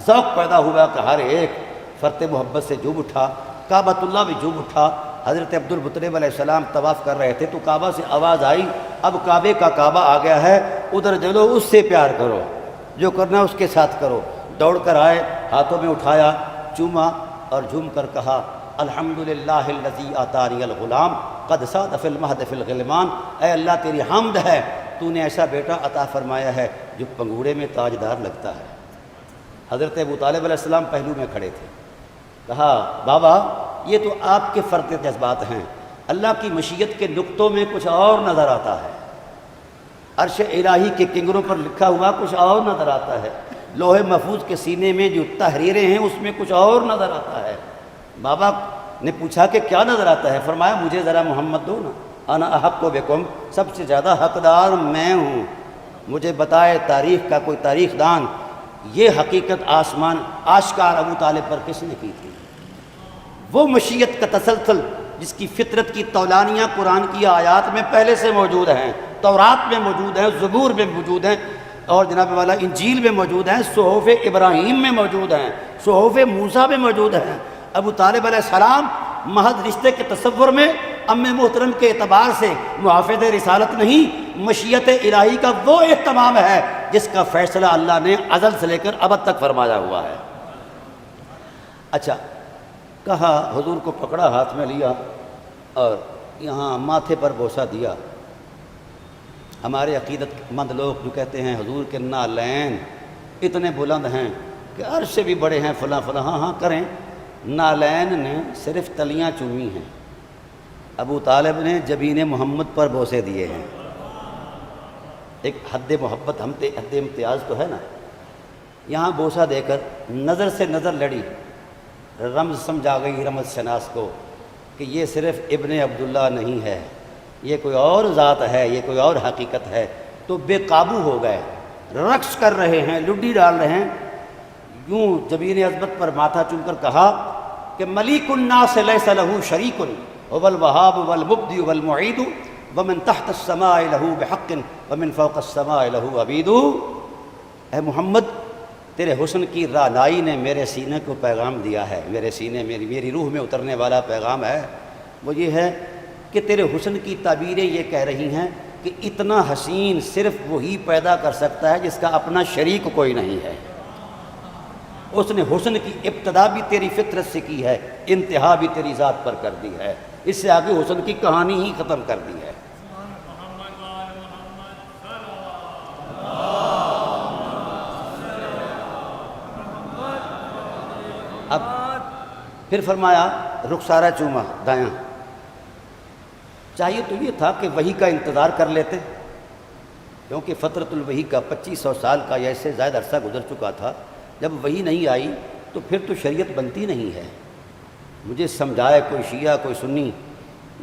ذوق پیدا ہوا کہ ہر ایک فرط محبت سے جھوم اٹھا، کعبۃ اللہ بھی جھوم اٹھا۔ حضرت عبد المطلب علیہ السلام طواف کر رہے تھے تو کعبہ سے آواز آئی اب کعبے کا کعبہ آ گیا ہے، ادھر چلو اس سے پیار کرو، جو کرنا اس کے ساتھ کرو۔ دوڑ کر آئے، ہاتھوں میں اٹھایا، چوما اور جھوم کر کہا الحمدللہ الذی آتانی الغلام قد ساد فی المہد فی الغلمان، اے اللہ تیری حمد ہے، تو نے ایسا بیٹا عطا فرمایا ہے جو پنگوڑے میں تاجدار لگتا ہے۔ حضرت ابو طالب علیہ السلام پہلو میں کھڑے تھے، کہا بابا یہ تو آپ کے فرد جذبات ہیں، اللہ کی مشیت کے نقطوں میں کچھ اور نظر آتا ہے، عرش الہی کے کنگروں پر لکھا ہوا کچھ اور نظر آتا ہے، لوح محفوظ کے سینے میں جو تحریریں ہیں اس میں کچھ اور نظر آتا ہے۔ بابا نے پوچھا کہ کیا نظر آتا ہے؟ فرمایا مجھے ذرا محمد دو نا، انا احق بکم، سب سے زیادہ حقدار میں ہوں، مجھے بتائے تاریخ کا کوئی تاریخ دان یہ حقیقت آسمان آشکار ابو طالب پر کس نے کی تھی؟ وہ مشیت کا تسلسل جس کی فطرت کی تولانیاں قرآن کی آیات میں پہلے سے موجود ہیں، تورات میں موجود ہیں، زبور میں موجود ہیں، اور جناب والا انجیل میں موجود ہیں، صحف ابراہیم میں موجود ہیں، صحف موسیٰ میں موجود ہیں۔ ابو طالب علیہ السلام محض رشتے کے تصور میں ام محترم کے اعتبار سے محافظ رسالت نہیں، مشیت الہی کا وہ اہتمام ہے جس کا فیصلہ اللہ نے ازل سے لے کر ابد تک فرمایا ہوا ہے۔ اچھا، کہا حضور کو پکڑا، ہاتھ میں لیا اور یہاں ماتھے پر بوسہ دیا۔ ہمارے عقیدت مند لوگ جو کہتے ہیں حضور کے نالین اتنے بلند ہیں کہ عرش سے بھی بڑے ہیں، فلاں فلاں، ہاں کریں، نالین نے صرف تلیاں چومی ہیں، ابو طالب نے جبین محمد پر بوسے دیے ہیں۔ ایک حد محبت، حد امتیاز تو ہے نا، یہاں بوسہ دے کر نظر سے نظر لڑی، رمز سمجھا گئی رمز شناس کو کہ یہ صرف ابن عبداللہ نہیں ہے، یہ کوئی اور ذات ہے، یہ کوئی اور حقیقت ہے، تو بے قابو ہو گئے، رقص کر رہے ہیں، لڈی ڈال رہے ہیں۔ یوں جبین عظمت پر ماتھا چوم کر کہا کہ ملیک الناس لیس لہ شریک هو الوہاب والمبدی والمعید ومن تحت السماء لہ بحق ومن فوق السماء لہ عبید۔ اے محمد، تیرے حسن کی رعنائی نے میرے سینے کو پیغام دیا ہے، میرے سینے میری روح میں اترنے والا پیغام ہے، وہ یہ ہے کہ تیرے حسن کی تعبیریں یہ کہہ رہی ہیں کہ اتنا حسین صرف وہی پیدا کر سکتا ہے جس کا اپنا شریک کوئی نہیں ہے۔ اس نے حسن کی ابتدا بھی تیری فطرت سے کی ہے، انتہا بھی تیری ذات پر کر دی ہے، اس سے آگے حسن کی کہانی ہی ختم کر دی ہے۔ اب پھر فرمایا رخسارہ چوما دایاں۔ چاہیے تو یہ تھا کہ وحی کا انتظار کر لیتے، کیونکہ فترۃ الوحی کا 2500 سال کا یا اس سے زائد عرصہ گزر چکا تھا۔ جب وحی نہیں آئی تو پھر تو شریعت بنتی نہیں ہے۔ مجھے سمجھائے کوئی شیعہ کوئی سنی،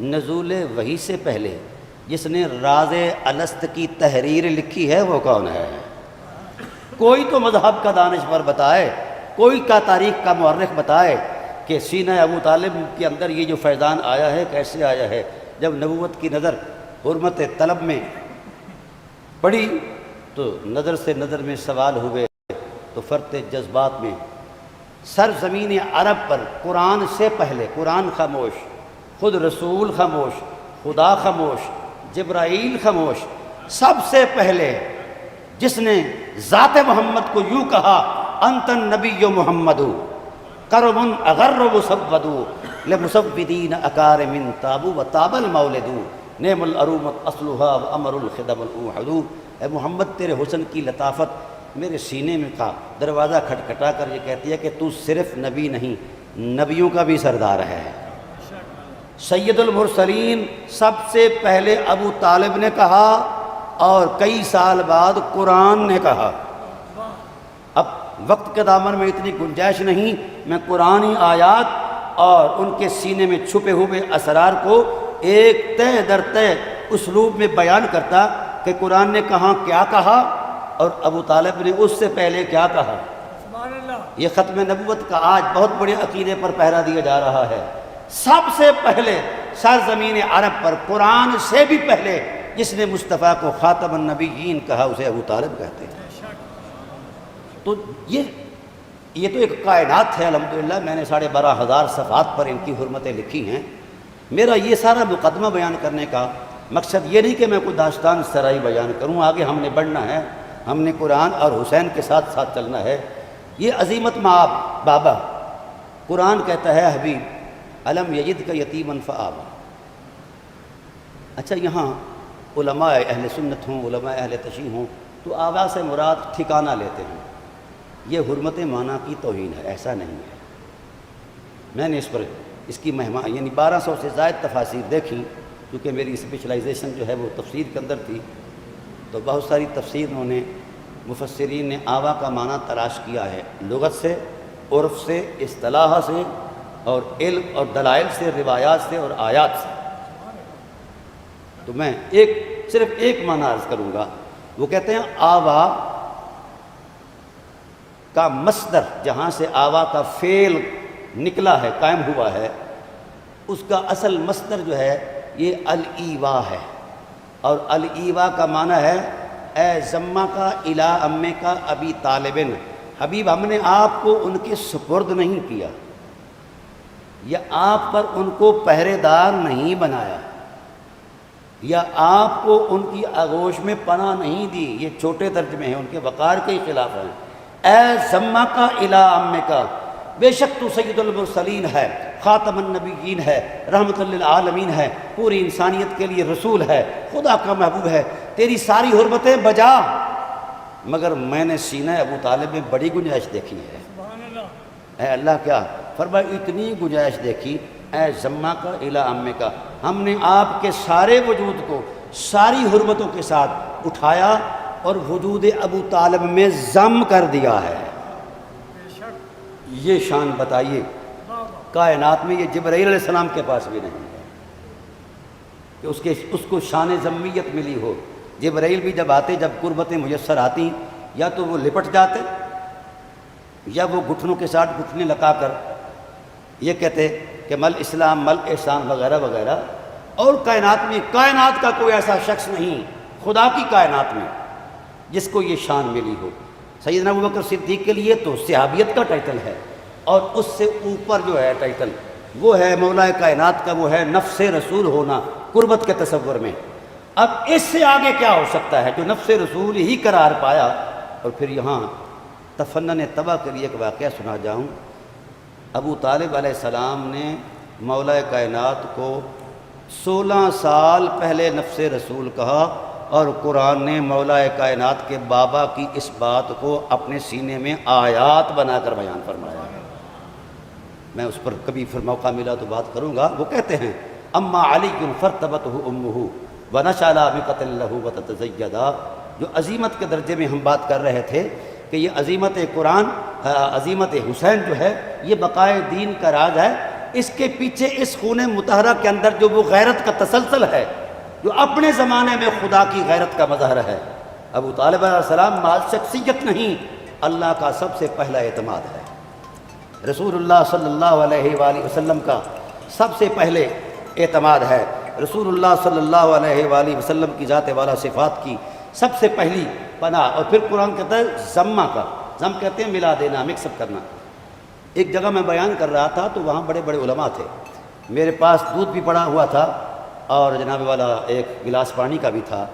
نزول وحی سے پہلے جس نے راز الست کی تحریر لکھی ہے وہ کون ہے؟ کوئی تو مذہب کا دانشور بتائے، کوئی کا تاریخ کا مورخ بتائے کہ سینہ ابو طالب کے اندر یہ جو فیضان آیا ہے کیسے آیا ہے۔ جب نبوت کی نظر حرمت طلب میں پڑی تو نظر سے نظر میں سوال ہوئے، تو فرط جذبات میں سرزمین عرب پر قرآن سے پہلے قرآن خاموش، خود رسول خاموش، خدا خاموش، جبرائیل خاموش، سب سے پہلے جس نے ذات محمد کو یوں کہا انت النبی محمد کرم اغر مسود لمسودین اکارم تابو و تاب المولد نعم العرومت اصلها و امر الخدم الاوحد۔ اے محمد، تیرے حسن کی لطافت میرے سینے میں کا دروازہ کھٹکھٹا کر یہ کہتی ہے کہ تو صرف نبی نہیں، نبیوں کا بھی سردار ہے۔ سید المرسلین سب سے پہلے ابو طالب نے کہا اور کئی سال بعد قرآن نے کہا۔ اب وقت کے دامن میں اتنی گنجائش نہیں، میں قرآنی آیات اور ان کے سینے میں چھپے ہوئے اسرار کو ایک تہ در تہ اسلوب میں بیان کرتا کہ قرآن نے کہاں کیا کہا اور ابو طالب نے اس سے پہلے کیا کہا۔ یہ ختم نبوت کا آج بہت بڑے عقیدے پر پہرا دیا جا رہا ہے۔ سب سے پہلے سرزمین عرب پر قرآن سے بھی پہلے جس نے مصطفیٰ کو خاتم النبیین کہا اسے ابو طالب کہتے ہیں۔ تو یہ تو ایک کائنات ہے الحمدللہ۔ میں نے 12,500 صفحات پر ان کی حرمتیں لکھی ہیں۔ میرا یہ سارا مقدمہ بیان کرنے کا مقصد یہ نہیں کہ میں کوئی داستان سرائی بیان کروں، آگے ہم نے بڑھنا ہے، ہم نے قرآن اور حسین کے ساتھ ساتھ چلنا ہے۔ یہ عظیمت مآب بابا، قرآن کہتا ہے حبیب علم یجد کا یتیما فآبا۔ اچھا، یہاں علماء اہل سنت ہوں، علماء اہل تشیع ہوں تو آبا سے مراد ٹھکانہ لیتے ہیں۔ یہ حرمت معنی کی توہین ہے، ایسا نہیں ہے۔ میں نے اس کی مہمان یعنی 1200 سے زائد تفاسیر دیکھیں، کیونکہ میری اسپیشلائزیشن جو ہے وہ تفسیر کے اندر تھی، تو بہت ساری تفسیروں نے مفسرین نے آوا کا معنی تلاش کیا ہے، لغت سے، عرف سے، اصطلاح سے، اور علم اور دلائل سے، روایات سے اور آیات سے۔ تو میں صرف ایک معنی عرض کروں گا۔ وہ کہتے ہیں آوا کا مصدر، جہاں سے آوا کا فعل نکلا ہے، قائم ہوا ہے، اس کا اصل مصدر جو ہے یہ الایوا ہے، اور الایوا کا معنی ہے اے ضمہ کا الی امے کا ابی طالبن، حبیب ہم نے آپ کو ان کے سپرد نہیں کیا یا آپ پر ان کو پہرے دار نہیں بنایا یا آپ کو ان کی آغوش میں پناہ نہیں دی۔ یہ چھوٹے ترجمے ہیں، ان کے وقار کے ہی خلاف ہیں۔ اے ضمہ کا الی امے کا، بے شک تو سید المرسلین ہے، خاتم النبیین ہے، رحمت للعالمین ہے، پوری انسانیت کے لیے رسول ہے، خدا کا محبوب ہے، تیری ساری حرمتیں بجا، مگر میں نے سینہ ابو طالب میں بڑی گنجائش دیکھی ہے۔ اے اللہ، کیا فرمایا؟ اتنی گنجائش دیکھی، اے ضمہ کا الی امے کا، ہم نے آپ کے سارے وجود کو ساری حرمتوں کے ساتھ اٹھایا اور وجود ابو طالب میں ضم کر دیا ہے۔ یہ شان بتائیے کائنات میں، یہ جبرائیل علیہ السلام کے پاس بھی نہیں ہے کہ اس کو شان ضمیت ملی ہو۔ جبرائیل بھی جب آتے، جب قربتیں میسر آتی، یا تو وہ لپٹ جاتے یا وہ گھٹنوں کے ساتھ گھٹنے لگا کر یہ کہتے کہ مل اسلام مل احسان وغیرہ وغیرہ. اور کائنات کا کوئی ایسا شخص نہیں خدا کی کائنات میں جس کو یہ شان ملی ہو. سیدنا ابوبکر صدیق کے لیے تو صحابیت کا ٹائٹل ہے، اور اس سے اوپر جو ہے ٹائٹل وہ ہے مولا کائنات کا، وہ ہے نفس رسول ہونا قربت کے تصور میں. اب اس سے آگے کیا ہو سکتا ہے جو نفس رسول ہی قرار پایا. اور پھر یہاں تفنن طبع کے لیے ایک واقعہ سنا جاؤں. ابو طالب علیہ السلام نے مولا کائنات کو 16 سال پہلے نفس رسول کہا، اور قرآن نے مولا کائنات کے بابا کی اس بات کو اپنے سینے میں آیات بنا کر بیان فرمایا. میں اس پر کبھی پھر موقع ملا تو بات کروں گا. وہ کہتے ہیں اما علی فرتبتہ امہ ونشأ بقتل لہ وتتزیدا. جو عظیمت کے درجے میں ہم بات کر رہے تھے کہ یہ عظیمت قرآن، عظیمت حسین جو ہے یہ بقائے دین کا راز ہے. اس کے پیچھے اس خون مطہرہ کے اندر جو وہ غیرت کا تسلسل ہے جو اپنے زمانے میں خدا کی غیرت کا مظہر ہے. ابو طالب علیہ السلام مال شخصیت نہیں، اللہ کا سب سے پہلا اعتماد ہے. رسول اللہ صلی اللہ علیہ وآلہ وسلم کا سب سے پہلے اعتماد ہے. رسول اللہ صلی اللہ علیہ وآلہ وسلم کی ذات والا صفات کی سب سے پہلی پناہ. اور پھر قرآن کہتا ہے ضمہ کا، ضم کہتے ہیں ملا دینا، مکس اپ کرنا. ایک جگہ میں بیان کر رہا تھا تو وہاں بڑے بڑے علماء تھے، میرے پاس دودھ بھی پڑا ہوا تھا اور جناب والا ایک گلاس پانی کا بھی تھا.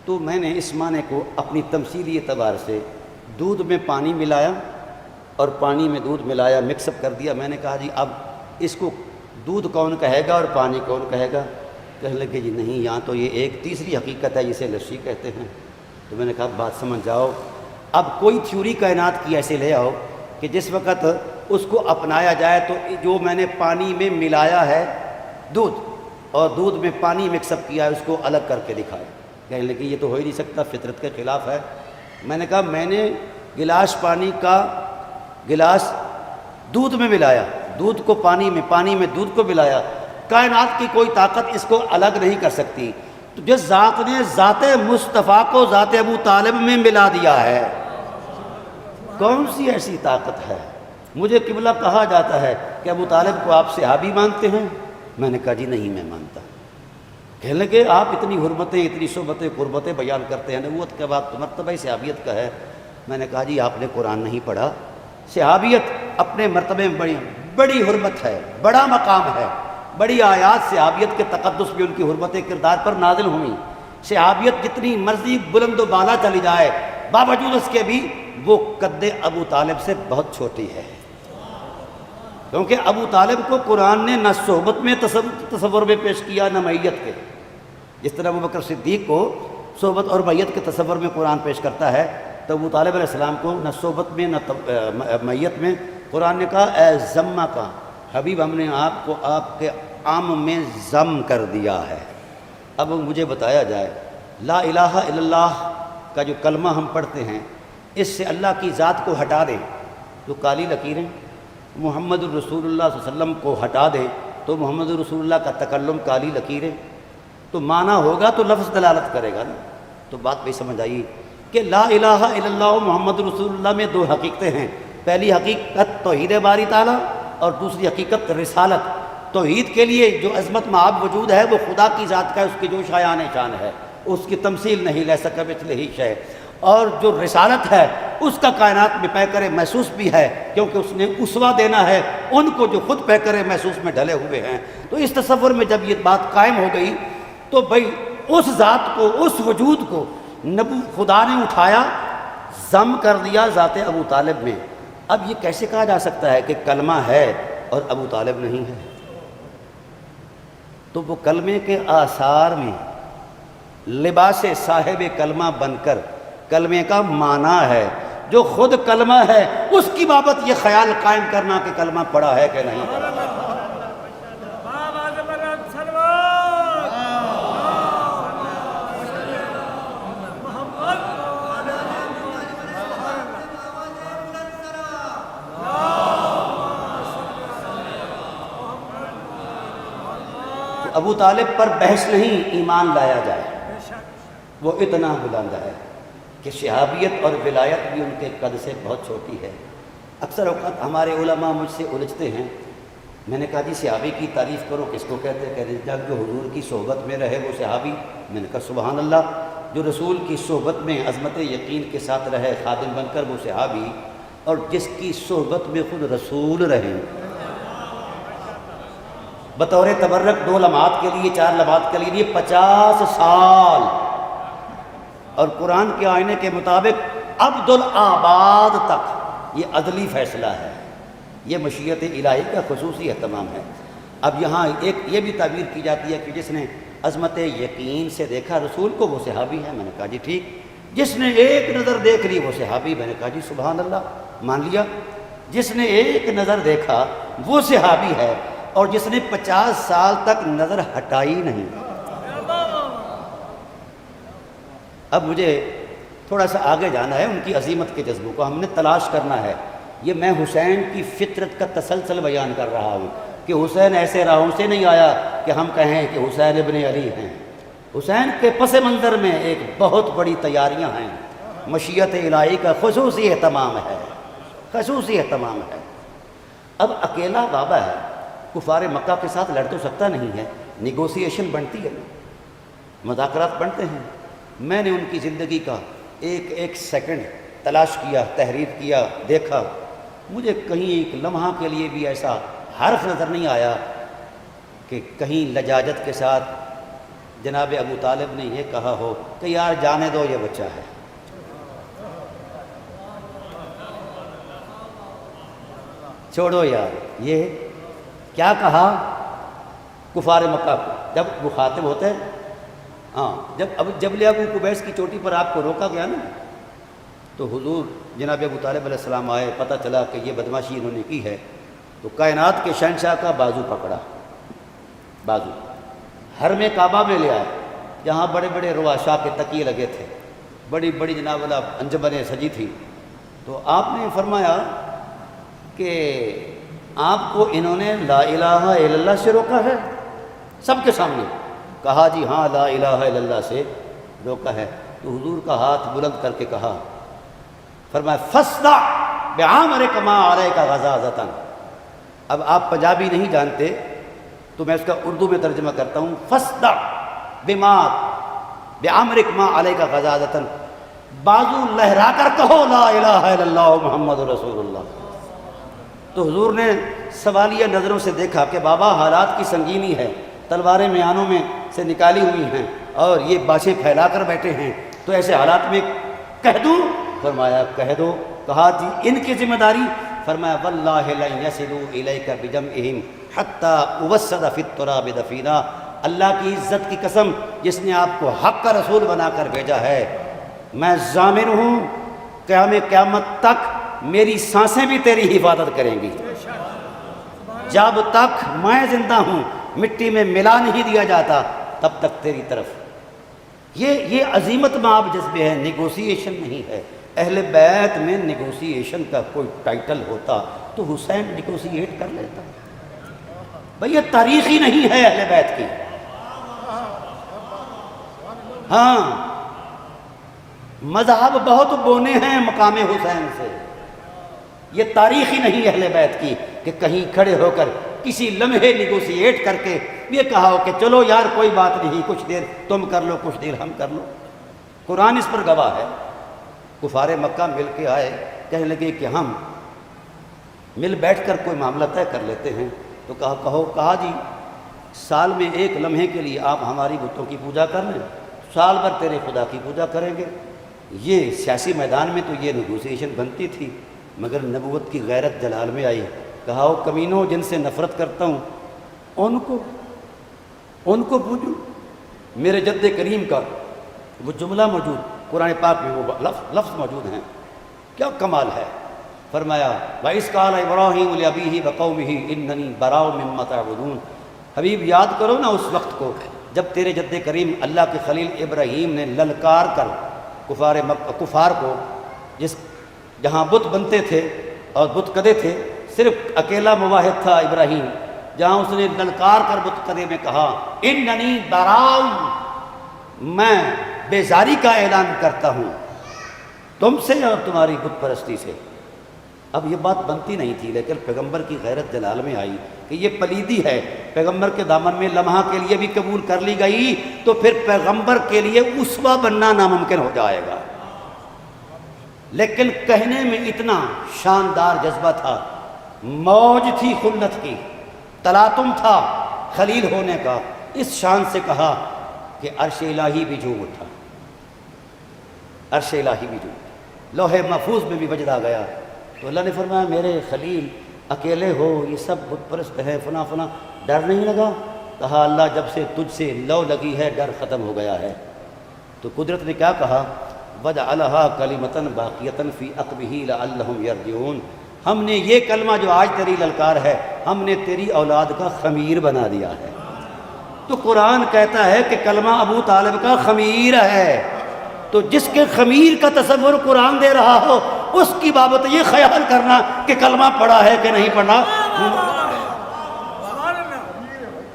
تو میں نے اس معنی کو اپنی تمثیلی اعتبار سے دودھ میں پانی ملایا اور پانی میں دودھ ملایا، مکس اپ کر دیا. میں نے کہا جی اب اس کو دودھ کون کہے گا اور پانی کون کہے گا؟ کہنے لگے جی نہیں، یہاں تو یہ ایک تیسری حقیقت ہے جسے لسی کہتے ہیں. تو میں نے کہا بات سمجھ جاؤ. اب کوئی تھیوری کائنات کی ایسے لے آؤ کہ جس وقت اس کو اپنایا جائے تو جو میں نے پانی میں ملایا ہے دودھ اور دودھ میں پانی مکس اپ کیا ہے اس کو الگ کر کے دکھائے. کہنے لگے یہ تو ہو ہی نہیں سکتا، فطرت کے خلاف ہے. میں نے کہا میں نے گلاس پانی کا گلاس دودھ میں ملایا، دودھ کو پانی میں دودھ کو ملایا. کائنات کی کوئی طاقت اس کو الگ نہیں کر سکتی. تو جس ذات نے ذات مصطفیٰ کو ذات ابو طالب میں ملا دیا ہے، کون سی ایسی طاقت ہے؟ مجھے قبلہ کہا جاتا ہے کہ ابو طالب کو آپ صحابی مانتے ہیں؟ میں نے کہا جی نہیں میں مانتا. کہنے لگے آپ اتنی حرمتیں، اتنی صحبتیں قربتیں بیان کرتے ہیں، نبوت کے بعد تو مرتبہ صحابیت کا ہے. میں نے کہا جی آپ نے قرآن نہیں پڑھا. صحابیت اپنے مرتبے میں بڑی حرمت ہے، بڑا مقام ہے. بڑی آیات صحابیت کے تقدس بھی ان کی حرمت کردار پر نازل ہوئیں. صحابیت جتنی مرضی بلند و بالا چلی جائے باوجود اس کے بھی وہ قد ابو طالب سے بہت چھوٹی ہے. کیونکہ ابو طالب کو قرآن نے نہ صحبت میں تصور میں پیش کیا نہ میت کے. جس طرح ابوبکر صدیق کو صحبت اور میت کے تصور میں قرآن پیش کرتا ہے، تو ابو طالب علیہ السلام کو نہ صحبت میں نہ میت میں. قرآن نے کہا اے ضمہ کا حبیب، ہم نے آپ کو آپ کے عام میں ضم کر دیا ہے. اب مجھے بتایا جائے لا الہ الا اللہ کا جو کلمہ ہم پڑھتے ہیں اس سے اللہ کی ذات کو ہٹا دیں تو کالی لکیریں، محمد الرسول اللہ صلی اللہ علیہ وسلم کو ہٹا دیں تو محمد الرسول اللہ کا تکلم کالی لکیریں، تو معنی ہوگا تو لفظ دلالت کرے گا نا. تو بات بھی سمجھ آئی کہ لا الہ الا اللہ محمد رسول اللہ میں دو حقیقتیں ہیں. پہلی حقیقت توحید باری تعالیٰ اور دوسری حقیقت رسالت. توحید کے لیے جو عظمت معاب وجود ہے وہ خدا کی ذات کا ہے، اس کی جو شایان شان ہے اس کی تمثیل نہیں لے سکا مثلہ ہی شے. اور جو رسالت ہے اس کا کائنات میں پیکر محسوس بھی ہے، کیونکہ اس نے اسوہ دینا ہے ان کو جو خود پیکر محسوس میں ڈھلے ہوئے ہیں. تو اس تصور میں جب یہ بات قائم ہو گئی تو بھئی اس ذات کو، اس وجود کو خدا نے اٹھایا، ضم کر دیا ذات ابو طالب میں. اب یہ کیسے کہا جا سکتا ہے کہ کلمہ ہے اور ابو طالب نہیں ہے؟ تو وہ کلمے کے آثار میں لباس صاحب کلمہ بن کر کلمے کا معنی ہے. جو خود کلمہ ہے اس کی بابت یہ خیال قائم کرنا کہ کلمہ پڑھا ہے کہ نہیں پڑھا. ابو طالب پر بحث نہیں، ایمان لایا جائے. وہ اتنا بلند ہے کہ صحابیت اور ولایت بھی ان کے قد سے بہت چھوٹی ہے۔ اکثر اوقات ہمارے علماء مجھ سے الجھتے ہیں، میں نے کہا جی صحابی کی تعریف کرو، کس کو کہتے ہیں؟ کہتے ہیں جو حضور کی صحبت میں رہے وہ صحابی۔ میں نے کہا سبحان اللہ، جو رسول کی صحبت میں عظمت یقین کے ساتھ رہے خادم بن کر وہ صحابی، اور جس کی صحبت میں خود رسول رہے، بطور تبرک 2 لمحات کے لیے 4 لمحات کے لیے 50 سال، اور قرآن کے آئینے کے مطابق عبدالآباد تک یہ عدلی فیصلہ ہے، یہ مشیت الہی کا خصوصی اہتمام ہے۔ اب یہاں ایک یہ بھی تعبیر کی جاتی ہے کہ جس نے عظمت یقین سے دیکھا رسول کو وہ صحابی ہے۔ میں نے کہا جی ٹھیک، جس نے ایک نظر دیکھ لی وہ صحابی۔ میں نے کہا جی سبحان اللہ، مان لیا۔ جس نے ایک نظر دیکھا وہ صحابی ہے، اور جس نے 50 سال تک نظر ہٹائی نہیں۔ اب مجھے تھوڑا سا آگے جانا ہے، ان کی عظیمت کے جذبوں کو ہم نے تلاش کرنا ہے۔ یہ میں حسین کی فطرت کا تسلسل بیان کر رہا ہوں کہ حسین ایسے راہوں سے نہیں آیا کہ ہم کہیں کہ حسین ابن علی ہیں۔ حسین کے پس منظر میں ایک بہت بڑی تیاریاں ہیں، مشیت الہی کا خصوصی اہتمام ہے، خصوصی اہتمام ہے۔ اب اکیلا بابا ہے، کفار مکہ کے ساتھ لڑ تو سکتا نہیں ہے، نیگوسیشن بنتی ہے، مذاکرات بنتے ہیں۔ میں نے ان کی زندگی کا ایک ایک سیکنڈ تلاش کیا، تحریر کیا، دیکھا، مجھے کہیں ایک لمحہ کے لیے بھی ایسا حرف نظر نہیں آیا کہ کہیں لجاجت کے ساتھ جناب ابو طالب نے یہ کہا ہو کہ یار جانے دو یہ بچہ ہے۔ چھوڑو یار، یہ کیا کہا کفار مکہ کو جب مخاطب ہوتے ہیں؟ ہاں، جب جبل ابو قبیس کی چوٹی پر آپ کو روکا گیا نا، تو حضور جناب ابو طالب علیہ السلام آئے، پتہ چلا کہ یہ بدماشی انہوں نے کی ہے، تو کائنات کے شہنشاہ کا بازو پکڑا، بازو حرم کعبہ میں لے آئے، جہاں بڑے بڑے رواشاہ کے تکیے لگے تھے، بڑی بڑی جناب اللہ انجمنیں سجی تھی، تو آپ نے فرمایا کہ آپ کو انہوں نے لا الہ الا اللہ سے روکا ہے؟ سب کے سامنے کہا جی ہاں لا الہ الا اللہ سے روکا ہے۔ تو حضور کا ہاتھ بلند کر کے کہا، فرمایا فاصدع بعمرک ما علیک غضاضۃ۔ اب آپ پنجابی نہیں جانتے تو میں اس کا اردو میں ترجمہ کرتا ہوں، فاصدع بعمرک ما علیک غضاضۃ، بازو لہرا کر کہو لا الہ الا اللہ محمد رسول اللہ۔ تو حضور نے سوالیہ نظروں سے دیکھا کہ بابا حالات کی سنگینی ہے، تلواریں میانوں میں سے نکالی ہوئی ہیں اور یہ باشیں پھیلا کر بیٹھے ہیں، تو ایسے حالات میں کہہ دوں؟ فرمایا کہہ دو۔ کہا جی ان کی ذمہ داری؟ فرمایا واللہ لن یصلوا الیک بجمعہم حتی اوسد فی التراب دفینا، اللہ کی عزت کی قسم جس نے آپ کو حق کا رسول بنا کر بھیجا ہے، میں ضامن ہوں قیامت تک میری سانسیں بھی تیری حفاظت کریں گی، جب تک میں زندہ ہوں مٹی میں ملا نہیں دیا جاتا تب تک تیری طرف۔ یہ عظیمت مآب جذبے ہے، نیگوسیشن نہیں ہے۔ اہل بیت میں نیگوسیشن کا کوئی ٹائٹل ہوتا تو حسین نیگوسیٹ کر لیتا۔ بھئی یہ تاریخ ہی نہیں ہے اہل بیت کی۔ ہاں مذہب بہت بونے ہیں مقام حسین سے، یہ تاریخ ہی نہیں اہل بیت کی کہ کہیں کھڑے ہو کر کسی لمحے نیگوسیٹ کر کے یہ کہا ہو کہ چلو یار کوئی بات نہیں، کچھ دیر تم کر لو کچھ دیر ہم کر لو۔ قرآن اس پر گواہ ہے۔ کفار مکہ مل کے آئے، کہنے لگے کہ ہم مل بیٹھ کر کوئی معاملہ طے کر لیتے ہیں۔ تو کہا جی سال میں ایک لمحے کے لیے آپ ہماری بتوں کی پوجا کر لیں، سال بھر تیرے خدا کی پوجا کریں گے۔ یہ سیاسی میدان میں تو یہ نیگوسیشن بنتی تھی، مگر نبوت کی غیرت جلال میں آئی۔ کہا ہو کمینوں جن سے نفرت کرتا ہوں ان کو پوجو۔ میرے جد کریم کا وہ جملہ موجود قرآن پاک میں، وہ لفظ موجود ہیں، کیا کمال ہے۔ فرمایا وَإِذْ قَالَ إِبْرَاهِيمُ لِأَبِيهِ وَقَوْمِهِ إِنَّنِي بَرَاءٌ مِّمَّا تَعْبُدُونَ۔ حبیب یاد کرو نا اس وقت کو جب تیرے جد کریم اللہ کے خلیل ابراہیم نے للکار کر کفار کو، جہاں بت بنتے تھے اور بت کدے تھے، صرف اکیلا مواحد تھا ابراہیم، جہاں اس نے للکار کر بت کدے میں کہا اننی براء، میں بیزاری کا اعلان کرتا ہوں تم سے اور تمہاری بت پرستی سے۔ اب یہ بات بنتی نہیں تھی، لیکن پیغمبر کی غیرت جلال میں آئی کہ یہ پلیدی ہے، پیغمبر کے دامن میں لمحہ کے لیے بھی قبول کر لی گئی تو پھر پیغمبر کے لیے اسوہ بننا ناممکن ہو جائے گا۔ لیکن کہنے میں اتنا شاندار جذبہ تھا، موج تھی خلت کی، تلاطم تھا خلیل ہونے کا، اس شان سے کہا کہ عرش الہی بھی جھوم اٹھا، عرش الہی بھی جھوم اٹھا، لوح محفوظ میں بھی وجد آ گیا۔ تو اللہ نے فرمایا میرے خلیل اکیلے ہو، یہ سب بت پرست ہے، فلاں فلاں، ڈر نہیں لگا؟ کہا اللہ جب سے تجھ سے لو لگی ہے ڈر ختم ہو گیا ہے۔ تو قدرت نے کیا کہا؟ وَجَعَلَهَا كَلِمَةً بَاقِيَةً فِي عَقْبِهِ لَعَلَّهُمْ يَرْجِعُونَ، ہم نے یہ کلمہ جو آج تیری للکار ہے ہم نے تیری اولاد کا خمیر بنا دیا ہے۔ تو قرآن کہتا ہے کہ کلمہ ابو طالب کا خمیر ہے، تو جس کے خمیر کا تصور قرآن دے رہا ہو اس کی بابت یہ خیال کرنا کہ کلمہ پڑھا ہے کہ نہیں پڑھا۔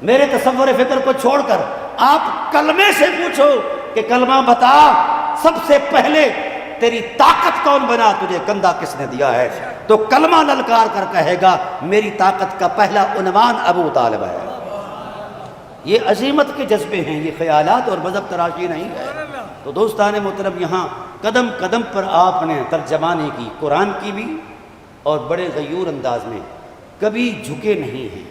میرے تصور فکر کو چھوڑ کر آپ کلمے سے پوچھو کہ کلمہ بتا، سب سے پہلے تیری طاقت کون بنا، تجھے کندھا کس نے دیا ہے؟ تو کلمہ للکار کر کہے گا میری طاقت کا پہلا عنوان ابو طالب ہے۔ یہ عظیمت کے جذبے ہیں، یہ خیالات اور مذہب تراشی نہیں ہے۔ تو دوستان محترم، یہاں قدم قدم پر آپ نے ترجمانی کی، قرآن کی بھی، اور بڑے غیور انداز میں، کبھی جھکے نہیں ہیں۔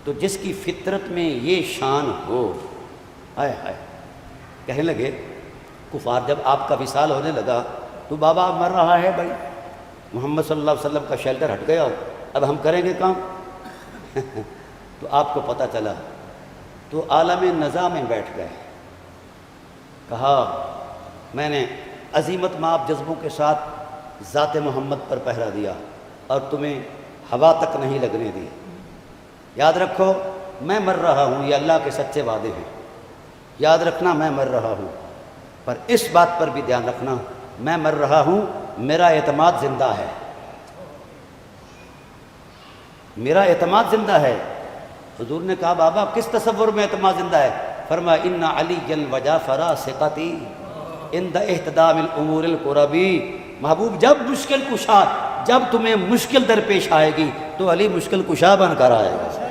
تو جس کی فطرت میں یہ شان ہو، ہائے ہائے، کہنے لگے کفار جب آپ کا وصال ہونے لگا تو بابا مر رہا ہے بھائی، محمد صلی اللہ علیہ وسلم کا شیلٹر ہٹ گیا، اب ہم کریں گے کام۔ تو آپ کو پتہ چلا تو عالم نزا میں بیٹھ گئے، کہا میں نے عظیمت مآب جذبوں کے ساتھ ذات محمد پر پہرا دیا اور تمہیں ہوا تک نہیں لگنے دی۔ یاد رکھو میں مر رہا ہوں، یہ اللہ کے سچے وعدے ہیں، یاد رکھنا میں مر رہا ہوں، پر اس بات پر بھی دھیان رکھنا میں مر رہا ہوں، میرا اعتماد زندہ ہے، میرا اعتماد زندہ ہے۔ حضور نے کہا بابا کس تصور میں اعتماد زندہ ہے؟ فرمایا ان علی الوجا فرا ثقتی عند احتدام الامور القربی، محبوب جب مشکل کشا، جب تمہیں مشکل درپیش آئے گی تو علی مشکل کشا بن کر آئے گا۔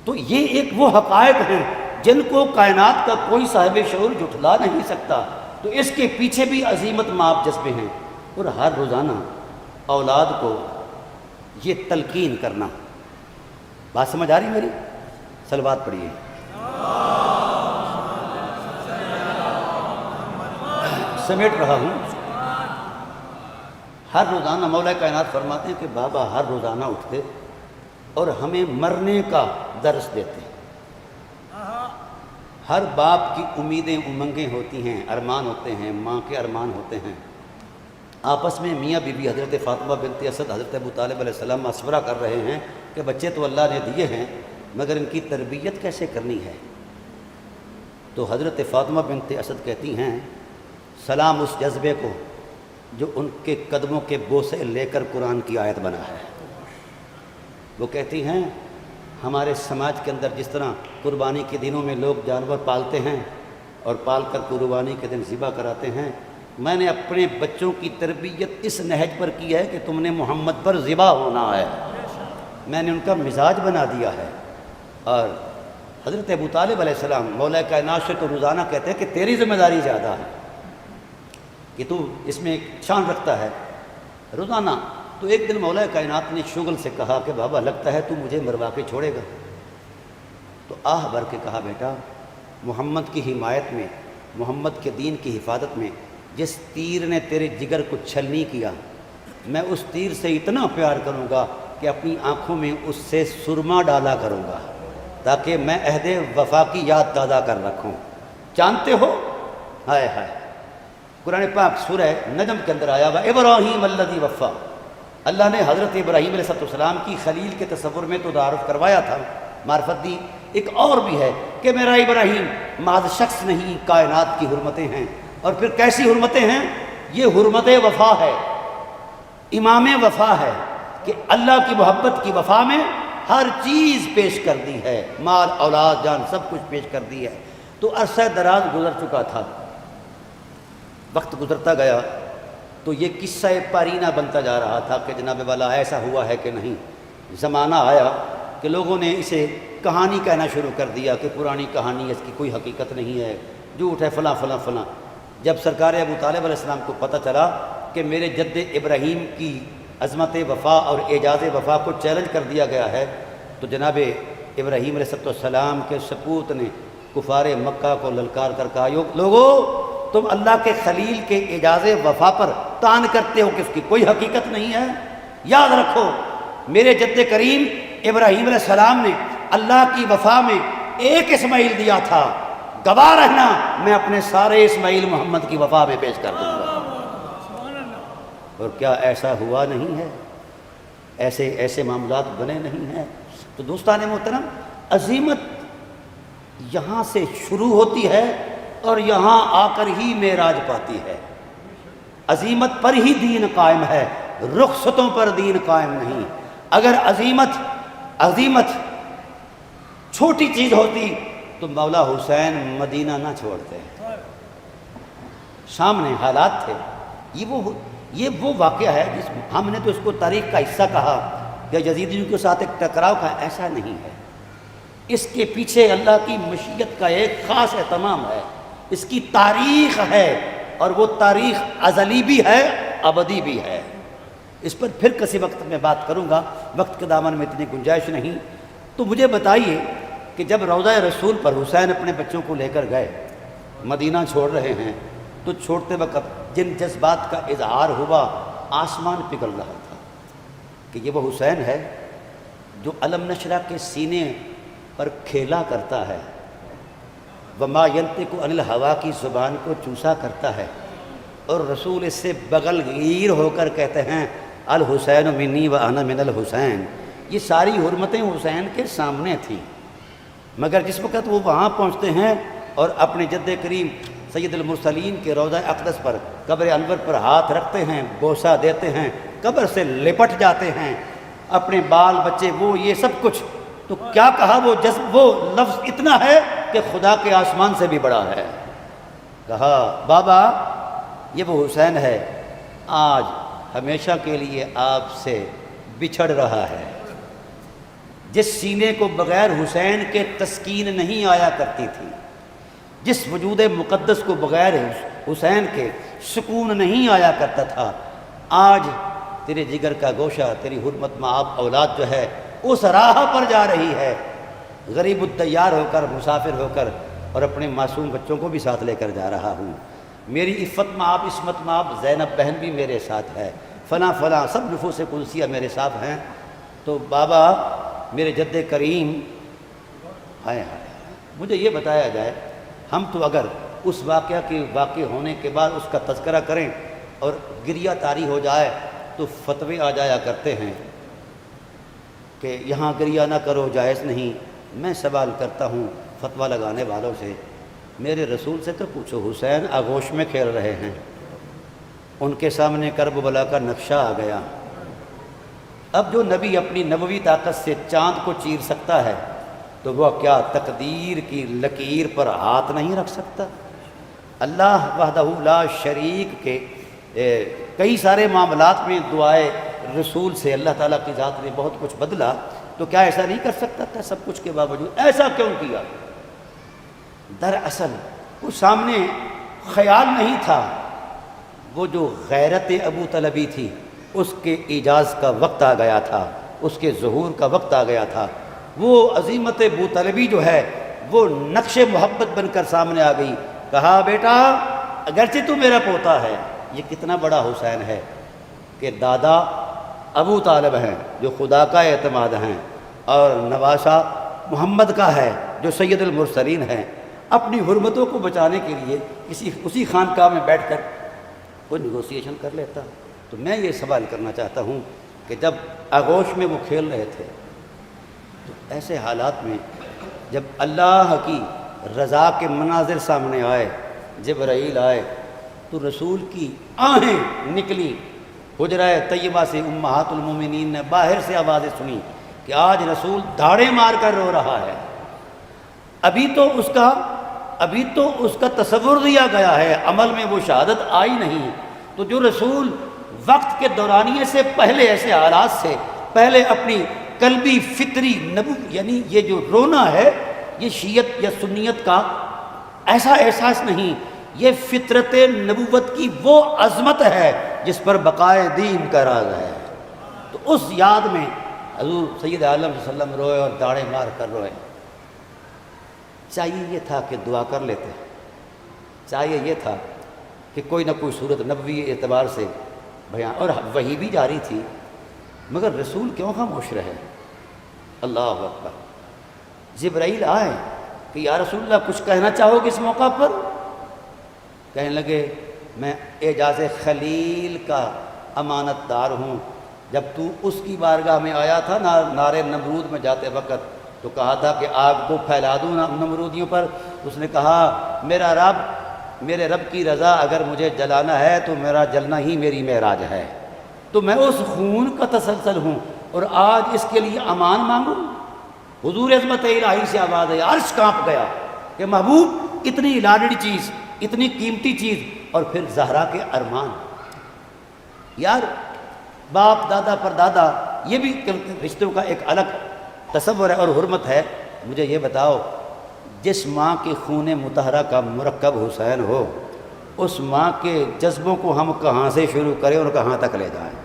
تو یہ ایک وہ حقائق ہیں جن کو کائنات کا کوئی صاحب شعور جھٹلا نہیں سکتا۔ تو اس کے پیچھے بھی عظیمت مآب جذبے ہیں، اور ہر روزانہ اولاد کو یہ تلقین کرنا۔ بات سمجھ آ رہی میری؟ صلوات پڑھیے۔ سمیٹ رہا ہوں، ہر روزانہ مولا کائنات فرماتے ہیں کہ بابا ہر روزانہ اٹھتے اور ہمیں مرنے کا درس دیتے۔ ہر باپ کی امیدیں امنگیں ہوتی ہیں، ارمان ہوتے ہیں، ماں کے ارمان ہوتے ہیں۔ آپس میں میاں بی بی حضرت فاطمہ بنت اسد حضرت ابو طالب علیہ السلام مشورہ کر رہے ہیں کہ بچے تو اللہ نے دیے ہیں مگر ان کی تربیت کیسے کرنی ہے؟ تو حضرت فاطمہ بنت اسد کہتی ہیں سلام اس جذبے کو جو ان کے قدموں کے بوسے لے کر قرآن کی آیت بنا ہے۔ وہ کہتی ہیں ہمارے سماج کے اندر جس طرح قربانی کے دنوں میں لوگ جانور پالتے ہیں اور پال کر قربانی کے دن ذبح کراتے ہیں، میں نے اپنے بچوں کی تربیت اس نہج پر کی ہے کہ تم نے محمد پر ذبح ہونا ہے، میں نے ان کا مزاج بنا دیا ہے۔ اور حضرت ابو طالب علیہ السلام مولا کائنات سے تو روزانہ کہتے ہیں کہ تیری ذمہ داری زیادہ ہے کہ تو اس میں ایک شان رکھتا ہے روزانہ۔ تو ایک دن مولا کائنات نے شغل سے کہا کہ بابا لگتا ہے تو مجھے مروا کے چھوڑے گا۔ تو آہ بھر کے کہا بیٹا محمد کی حمایت میں، محمد کے دین کی حفاظت میں جس تیر نے تیرے جگر کو چھلنی کیا، میں اس تیر سے اتنا پیار کروں گا کہ اپنی آنکھوں میں اس سے سرما ڈالا کروں گا تاکہ میں عہد وفا کی یاد تازہ کر رکھوں۔ جانتے ہو ہائے ہائے، قرآن پاک سورہ نجم کے اندر آیا ہوا ابراہیم الذی وفا، اللہ نے حضرت ابراہیم علیہ السلام کی خلیل کے تصور میں تو تعارف کروایا تھا، معرفت دی۔ ایک اور بھی ہے کہ میرا ابراہیم محض شخص نہیں، کائنات کی حرمتیں ہیں۔ اور پھر کیسی حرمتیں ہیں؟ یہ حرمت وفا ہے، امام وفا ہے کہ اللہ کی محبت کی وفا میں ہر چیز پیش کر دی ہے، مال اولاد جان سب کچھ پیش کر دی ہے۔ تو عرصہ دراز گزر چکا تھا، وقت گزرتا گیا تو یہ قصہ پارینہ بنتا جا رہا تھا کہ جناب والا ایسا ہوا ہے کہ نہیں۔ زمانہ آیا کہ لوگوں نے اسے کہانی کہنا شروع کر دیا کہ پرانی کہانی ہے، اس کی کوئی حقیقت نہیں ہے، جھوٹ ہے، فلاں فلاں فلاں۔ جب سرکار ابو طالب علیہ السلام کو پتہ چلا کہ میرے جد ابراہیم کی عظمت وفا اور اعجاز وفا کو چیلنج کر دیا گیا ہے، تو جناب ابراہیم علیہ السلام کے سپوت نے کفار مکہ کو للکار کر کہا، لوگو تم اللہ کے خلیل کے اعجاز وفا پر طعن کرتے ہو کہ اس کی کوئی حقیقت نہیں ہے۔ یاد رکھو میرے جد کریم ابراہیم علیہ السلام نے اللہ کی وفا میں ایک اسماعیل دیا تھا، گواہ رہنا میں اپنے سارے اسماعیل محمد کی وفا میں پیش کر دوں گا۔ اور کیا ایسا ہوا نہیں ہے؟ ایسے معاملات بنے نہیں ہیں؟ تو دوستان محترم، عظیمت یہاں سے شروع ہوتی ہے اور یہاں آ کر ہی معراج پاتی ہے۔ عظیمت پر ہی دین قائم ہے، رخصتوں پر دین قائم نہیں۔ اگر عظیمت چھوٹی چیز ہوتی تو مولا حسین مدینہ نہ چھوڑتے۔ سامنے حالات تھے، یہ وہ واقعہ ہے جس میں ہم نے تو اس کو تاریخ کا حصہ کہا یا یزیدیوں کے ساتھ ایک ٹکراؤ کا، ایسا نہیں ہے۔ اس کے پیچھے اللہ کی مشیت کا ایک خاص اہتمام ہے، اس کی تاریخ ہے، اور وہ تاریخ ازلی بھی ہے، ابدی بھی ہے۔ اس پر پھر کسی وقت میں بات کروں گا، وقت کے دامن میں اتنی گنجائش نہیں۔ تو مجھے بتائیے کہ جب روضہ رسول پر حسین اپنے بچوں کو لے کر گئے، مدینہ چھوڑ رہے ہیں، تو چھوڑتے وقت جن جذبات کا اظہار ہوا، آسمان پگھل رہا تھا کہ یہ وہ حسین ہے جو علم نشرہ کے سینے پر کھیلا کرتا ہے، وما ینطق عن الہوا کی زبان کو چوسا کرتا ہے، اور رسول اس سے بغل گیر ہو کر کہتے ہیں الحسین منی و انا من الحسین۔ یہ ساری حرمتیں حسین کے سامنے تھیں، مگر جس وقت وہ وہاں پہنچتے ہیں اور اپنے جد کریم سید المرسلین کے روضہ اقدس پر، قبر انور پر ہاتھ رکھتے ہیں، بوسہ دیتے ہیں، قبر سے لپٹ جاتے ہیں، اپنے بال بچے وہ یہ سب کچھ، تو کیا کہا وہ لفظ اتنا ہے کہ خدا کے آسمان سے بھی بڑا ہے۔ کہا بابا یہ وہ حسین ہے، آج ہمیشہ کے لیے آپ سے بچھڑ رہا ہے۔ جس سینے کو بغیر حسین کے تسکین نہیں آیا کرتی تھی، جس وجود مقدس کو بغیر حسین کے سکون نہیں آیا کرتا تھا، آج تیرے جگر کا گوشہ، تیری حرمت مآب اولاد جو ہے اس راہ پر جا رہی ہے، غریب الدیار ہو کر، مسافر ہو کر، اور اپنے معصوم بچوں کو بھی ساتھ لے کر جا رہا ہوں۔ میری عفت مآب، عصمت مآب زینب بہن بھی میرے ساتھ ہے، فلاں فلاں سب نفوس قدسیہ میرے ساتھ ہیں۔ تو بابا میرے جد کریم، ہائے ہائے، مجھے یہ بتایا جائے، ہم تو اگر اس واقعہ کے واقع ہونے کے بعد اس کا تذکرہ کریں اور گریہ طاری ہو جائے تو فتوے آ جایا کرتے ہیں کہ یہاں گریہ نہ کرو، جائز نہیں۔ میں سوال کرتا ہوں فتویٰ لگانے والوں سے، میرے رسول سے تو پوچھو، حسین آغوش میں کھیل رہے ہیں، ان کے سامنے کرب و بلا کا نقشہ آ گیا۔ اب جو نبی اپنی نبوی طاقت سے چاند کو چیر سکتا ہے تو وہ کیا تقدیر کی لکیر پر ہاتھ نہیں رکھ سکتا؟ اللہ وحدہ لا شریک کے کئی سارے معاملات میں دعائے رسول سے اللہ تعالیٰ کی ذات نے بہت کچھ بدلا، تو کیا ایسا نہیں کر سکتا تھا؟ سب کچھ کے باوجود ایسا کیوں کیا؟ دراصل وہ سامنے خیال نہیں تھا، وہ جو غیرت ابو طلبی تھی اس کے ایجاز کا وقت آ گیا تھا، اس کے ظہور کا وقت آ گیا تھا۔ وہ عظیمت ابو طلبی جو ہے وہ نقش محبت بن کر سامنے آ گئی۔ کہا بیٹا اگرچہ تو میرا پوتا ہے، یہ کتنا بڑا حسین ہے کہ دادا ابو طالب ہیں جو خدا کا اعتماد ہیں، اور نواسہ محمد کا ہے جو سید المرسلین ہیں۔ اپنی حرمتوں کو بچانے کے لیے اسی خانقاہ میں بیٹھ کر وہ نیگوسیشن کر لیتا۔ تو میں یہ سوال کرنا چاہتا ہوں کہ جب آغوش میں وہ کھیل رہے تھے، تو ایسے حالات میں جب اللہ کی رضا کے مناظر سامنے آئے، جبرائیل آئے، تو رسول کی آہیں نکلی، حجرہ طیبہ سے امہات المومنین نے باہر سے آوازیں سنی کہ آج رسول دھاڑے مار کر رو رہا ہے، ابھی تو اس کا تصور دیا گیا ہے، عمل میں وہ شہادت آئی نہیں۔ تو جو رسول وقت کے دورانیے سے پہلے ایسے حالات سے پہلے اپنی قلبی فطری یعنی یہ جو رونا ہے، یہ شیعت یا سنیت کا ایسا احساس نہیں، یہ فطرت نبوت کی وہ عظمت ہے جس پر بقائے دین کا راز ہے۔ تو اس یاد میں حضور سید عالم صلی اللہ علیہ وسلم روئے اور داڑے مار کر روئے۔ چاہیے یہ تھا کہ دعا کر لیتے، چاہیے یہ تھا کہ کوئی نہ کوئی صورت نبوی اعتبار سے بیان، اور وحی بھی جاری تھی، مگر رسول کیوں خاموش رہے؟ اللہ اکبر۔ جبرائیل آئے کہ یا رسول اللہ کچھ کہنا چاہو گے اس موقع پر؟ کہنے لگے میں اعجاز خلیل کا امانت دار ہوں، جب تو اس کی بارگاہ میں آیا تھا نار نمرود میں جاتے وقت تو کہا تھا کہ آگ کو پھیلا دوں نمرودیوں پر، اس نے کہا میرے رب کی رضا اگر مجھے جلانا ہے تو میرا جلنا ہی میری معراج ہے، تو میں اس خون کا تسلسل ہوں اور آج اس کے لیے امان مانگوں۔ حضور عظمت الہی سے آواز ہے، عرش کانپ گیا کہ محبوب اتنی لاڈلی چیز، اتنی قیمتی چیز، اور پھر زہرا کے ارمان۔ یار باپ دادا پر دادا یہ بھی رشتوں کا ایک الگ تصور ہے اور حرمت ہے۔ مجھے یہ بتاؤ، جس ماں کے خون مطہرہ کا مرکب حسین ہو، اس ماں کے جذبوں کو ہم کہاں سے شروع کریں اور کہاں تک لے جائیں؟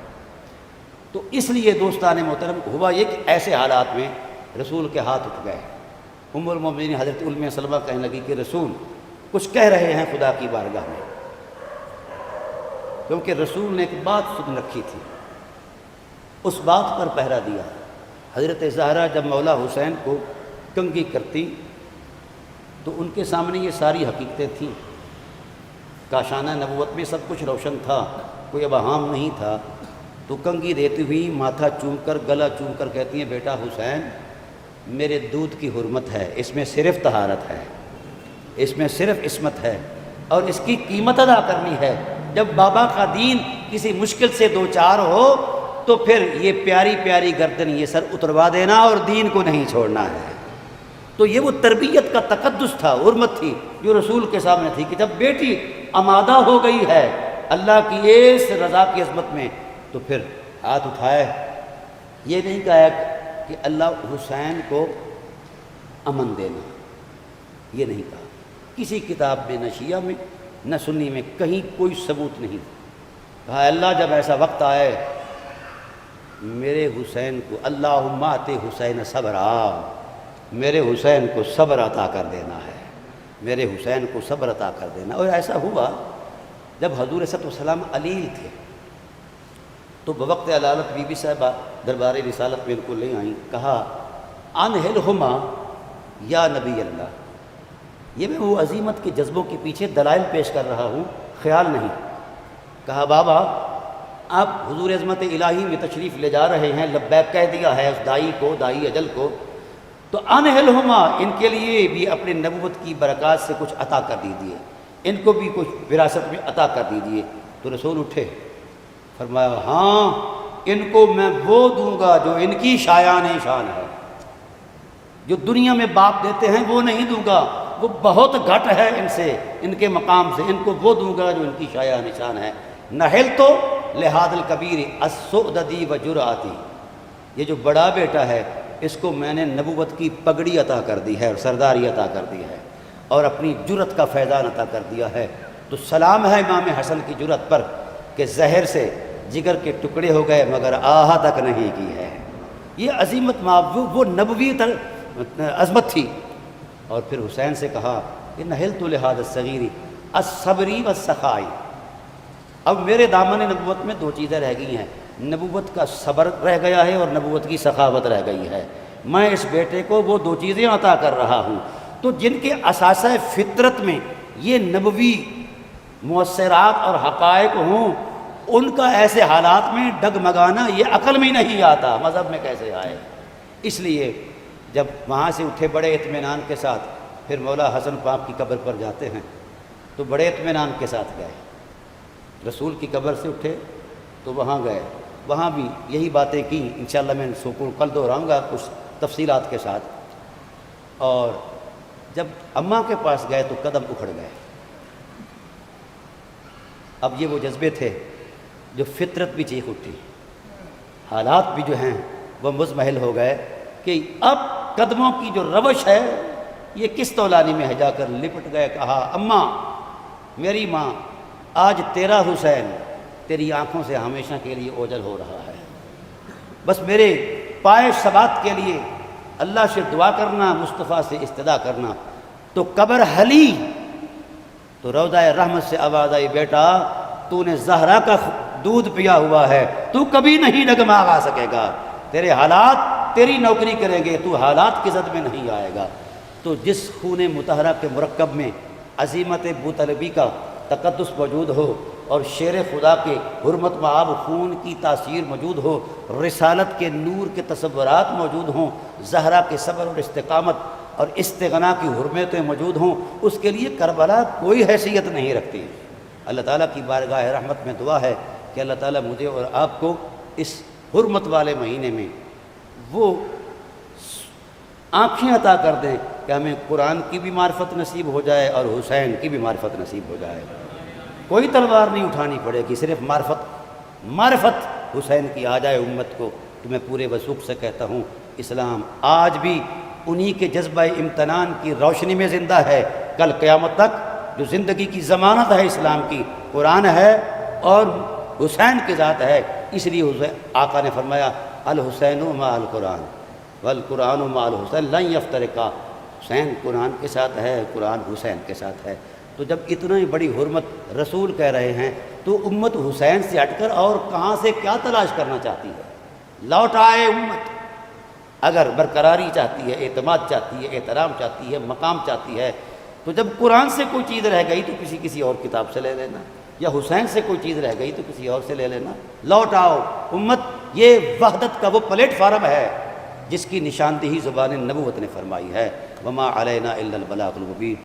تو اس لیے دوستان محترم ہوا یہ کہ ایسے حالات میں رسول کے ہاتھ اٹھ گئے۔ ام المومنین حضرت ام سلمہ کہنے لگی کہ رسول کچھ کہہ رہے ہیں خدا کی بارگاہ میں، کیونکہ رسول نے ایک بات سن رکھی تھی، اس بات پر پہرا دیا۔ حضرت زہرا جب مولا حسین کو کنگھی کرتی تو ان کے سامنے یہ ساری حقیقتیں تھیں، کاشانہ نبوت میں سب کچھ روشن تھا، کوئی ابہام نہیں تھا، تو کنگھی دیتی ہوئی ماتھا چوم کر گلا چوم کر کہتی ہیں بیٹا حسین میرے دودھ کی حرمت ہے، اس میں صرف طہارت ہے، اس میں صرف عصمت ہے اور اس کی قیمت ادا کرنی ہے۔ جب بابا کا دین کسی مشکل سے دو چار ہو تو پھر یہ پیاری پیاری گردن یہ سر اتروا دینا اور دین کو نہیں چھوڑنا ہے۔ تو یہ وہ تربیت کا تقدس تھا، حرمت تھی جو رسول کے سامنے تھی کہ جب بیٹی آمادہ ہو گئی ہے اللہ کی اس رضا کی عظمت میں تو پھر ہاتھ اٹھائے۔ یہ نہیں کہا کہ اللہ حسین کو امن دینا، یہ نہیں کہا، کسی کتاب میں نہ شیعہ میں نہ سنی میں کہیں کوئی ثبوت نہیں۔ کہا اللہ جب ایسا وقت آئے میرے حسین کو اللہم آتے حسین صبرا، میرے حسین کو صبر عطا کر دینا ہے، میرے حسین کو صبر عطا کر دینا۔ اور ایسا ہوا جب حضور صلی اللہ علیہ وسلم علیل تھے تو بوقت علالت بی بی صاحبہ دربار رسالت میں ان کو لے آئیں، کہا انہلہما یا نبی اللہ، یہ میں وہ عظیمت کے جذبوں کے پیچھے دلائل پیش کر رہا ہوں، خیال نہیں۔ کہا بابا آپ حضور عظمت الہی میں تشریف لے جا رہے ہیں، لبیک کہہ دیا ہے اس دائی کو، دائی اجل کو، تو انہلہما ان کے لیے بھی اپنے نبوت کی برکات سے کچھ عطا کر دیجیے، ان کو بھی کچھ وراثت میں عطا کر دیجیے۔ تو رسول اٹھے، فرمایا ہاں ان کو میں وہ دوں گا جو ان کی شایان شان ہے، جو دنیا میں باپ دیتے ہیں وہ نہیں دوں گا، وہ بہت گھٹ ہے ان سے، ان کے مقام سے، ان کو وہ دوں گا جو ان کی شایان شان ہے۔ نحل تو لحاظ الکبیر السؤددی و جرعاتی، یہ جو بڑا بیٹا ہے اس کو میں نے نبوت کی پگڑی عطا کر دی ہے اور سرداری عطا کر دی ہے اور اپنی جرت کا فیضان عطا کر دیا ہے۔ تو سلام ہے امام حسن کی جرت پر کہ زہر سے جگر کے ٹکڑے ہو گئے مگر آہا تک نہیں کی ہے۔ یہ عظیمت وہ نبوی عظمت تھی۔ اور پھر حسین سے کہا کہ نحلت لہذا الصغیری الصبری والسخائی، اب میرے دامن نبوت میں دو چیزیں رہ گئی ہیں، نبوت کا صبر رہ گیا ہے اور نبوت کی سخاوت رہ گئی ہے۔ میں اس بیٹے کو وہ دو چیزیں عطا کر رہا ہوں، تو جن کے اثاثہ فطرت میں یہ نبوی مؤثرات اور حقائق ہوں، ان کا ایسے حالات میں ڈگمگانا یہ عقل میں نہیں آتا، مذہب میں کیسے آئے۔ اس لیے جب وہاں سے اٹھے بڑے اطمینان کے ساتھ، پھر مولا حسن پاک کی قبر پر جاتے ہیں تو بڑے اطمینان کے ساتھ گئے، رسول کی قبر سے اٹھے تو وہاں گئے وہاں بھی یہی باتیں کی، انشاءاللہ میں سکون کل دہراؤں گا کچھ تفصیلات کے ساتھ۔ اور جب اماں کے پاس گئے تو قدم اکھڑ گئے۔ اب یہ وہ جذبے تھے جو فطرت بھی چیخ اٹھی، حالات بھی جو ہیں وہ مزمحل ہو گئے کہ اب قدموں کی جو روش ہے یہ کس تولانی میں ہے، جا کر لپٹ گئے، کہا اماں میری ماں، آج تیرا حسین تیری آنکھوں سے ہمیشہ کے لیے اوجل ہو رہا ہے، بس میرے پائے ثبات کے لیے اللہ سے دعا کرنا، مصطفیٰ سے استدعا کرنا۔ تو قبر ہلی تو روضہ رحمت سے آواز آئی، بیٹا تو نے زہرا کا دودھ پیا ہوا ہے، تو کبھی نہیں ڈگمگا آ سکے گا، تیرے حالات تیری نوکری کریں گے، تو حالات کی زد میں نہیں آئے گا۔ تو جس خون مطہرہ کے مرکب میں عظیمت بوطلبی کا تقدس موجود ہو اور شیر خدا کے حرمت مآب خون کی تاثیر موجود ہو، رسالت کے نور کے تصورات موجود ہوں، زہرا کے صبر اور استقامت اور استغنا کی حرمتیں موجود ہوں، اس کے لیے کربلا کوئی حیثیت نہیں رکھتی۔ اللہ تعالیٰ کی بارگاہ رحمت میں دعا ہے کہ اللہ تعالیٰ مجھے اور آپ کو اس حرمت والے مہینے میں وہ آنکھیں عطا کر دیں کہ ہمیں قرآن کی بھی معرفت نصیب ہو جائے اور حسین کی بھی معرفت نصیب ہو جائے۔ کوئی تلوار نہیں اٹھانی پڑے گی، صرف معرفت حسین کی آ جائے امت کو۔ تو میں پورے وثوق سے کہتا ہوں اسلام آج بھی انہی کے جذبہ امتنان کی روشنی میں زندہ ہے، کل قیامت تک جو زندگی کی ضمانت ہے اسلام کی قرآن ہے اور حسین کی ذات ہے۔ اس لیے آقا نے فرمایا الحسین مع القرآن والقرآن مع الحسین لن یفترقا، حسین قرآن کے ساتھ ہے، قرآن حسین کے ساتھ ہے۔ تو جب اتنی بڑی حرمت رسول کہہ رہے ہیں تو امت حسین سے ہٹ کر اور کہاں سے کیا تلاش کرنا چاہتی ہے؟ لوٹ آئے امت اگر برقراری چاہتی ہے، اعتماد چاہتی ہے، احترام چاہتی ہے، مقام چاہتی ہے، تو جب قرآن سے کوئی چیز رہ گئی تو کسی اور کتاب سے لے لینا، یا حسین سے کوئی چیز رہ گئی تو کسی اور سے لے لینا۔ لوٹ آؤ امت، یہ وحدت کا وہ پلیٹ فارم ہے جس کی نشاندہی زبان نبوت نے فرمائی ہے۔ وما علینا الا البلاغ المبین۔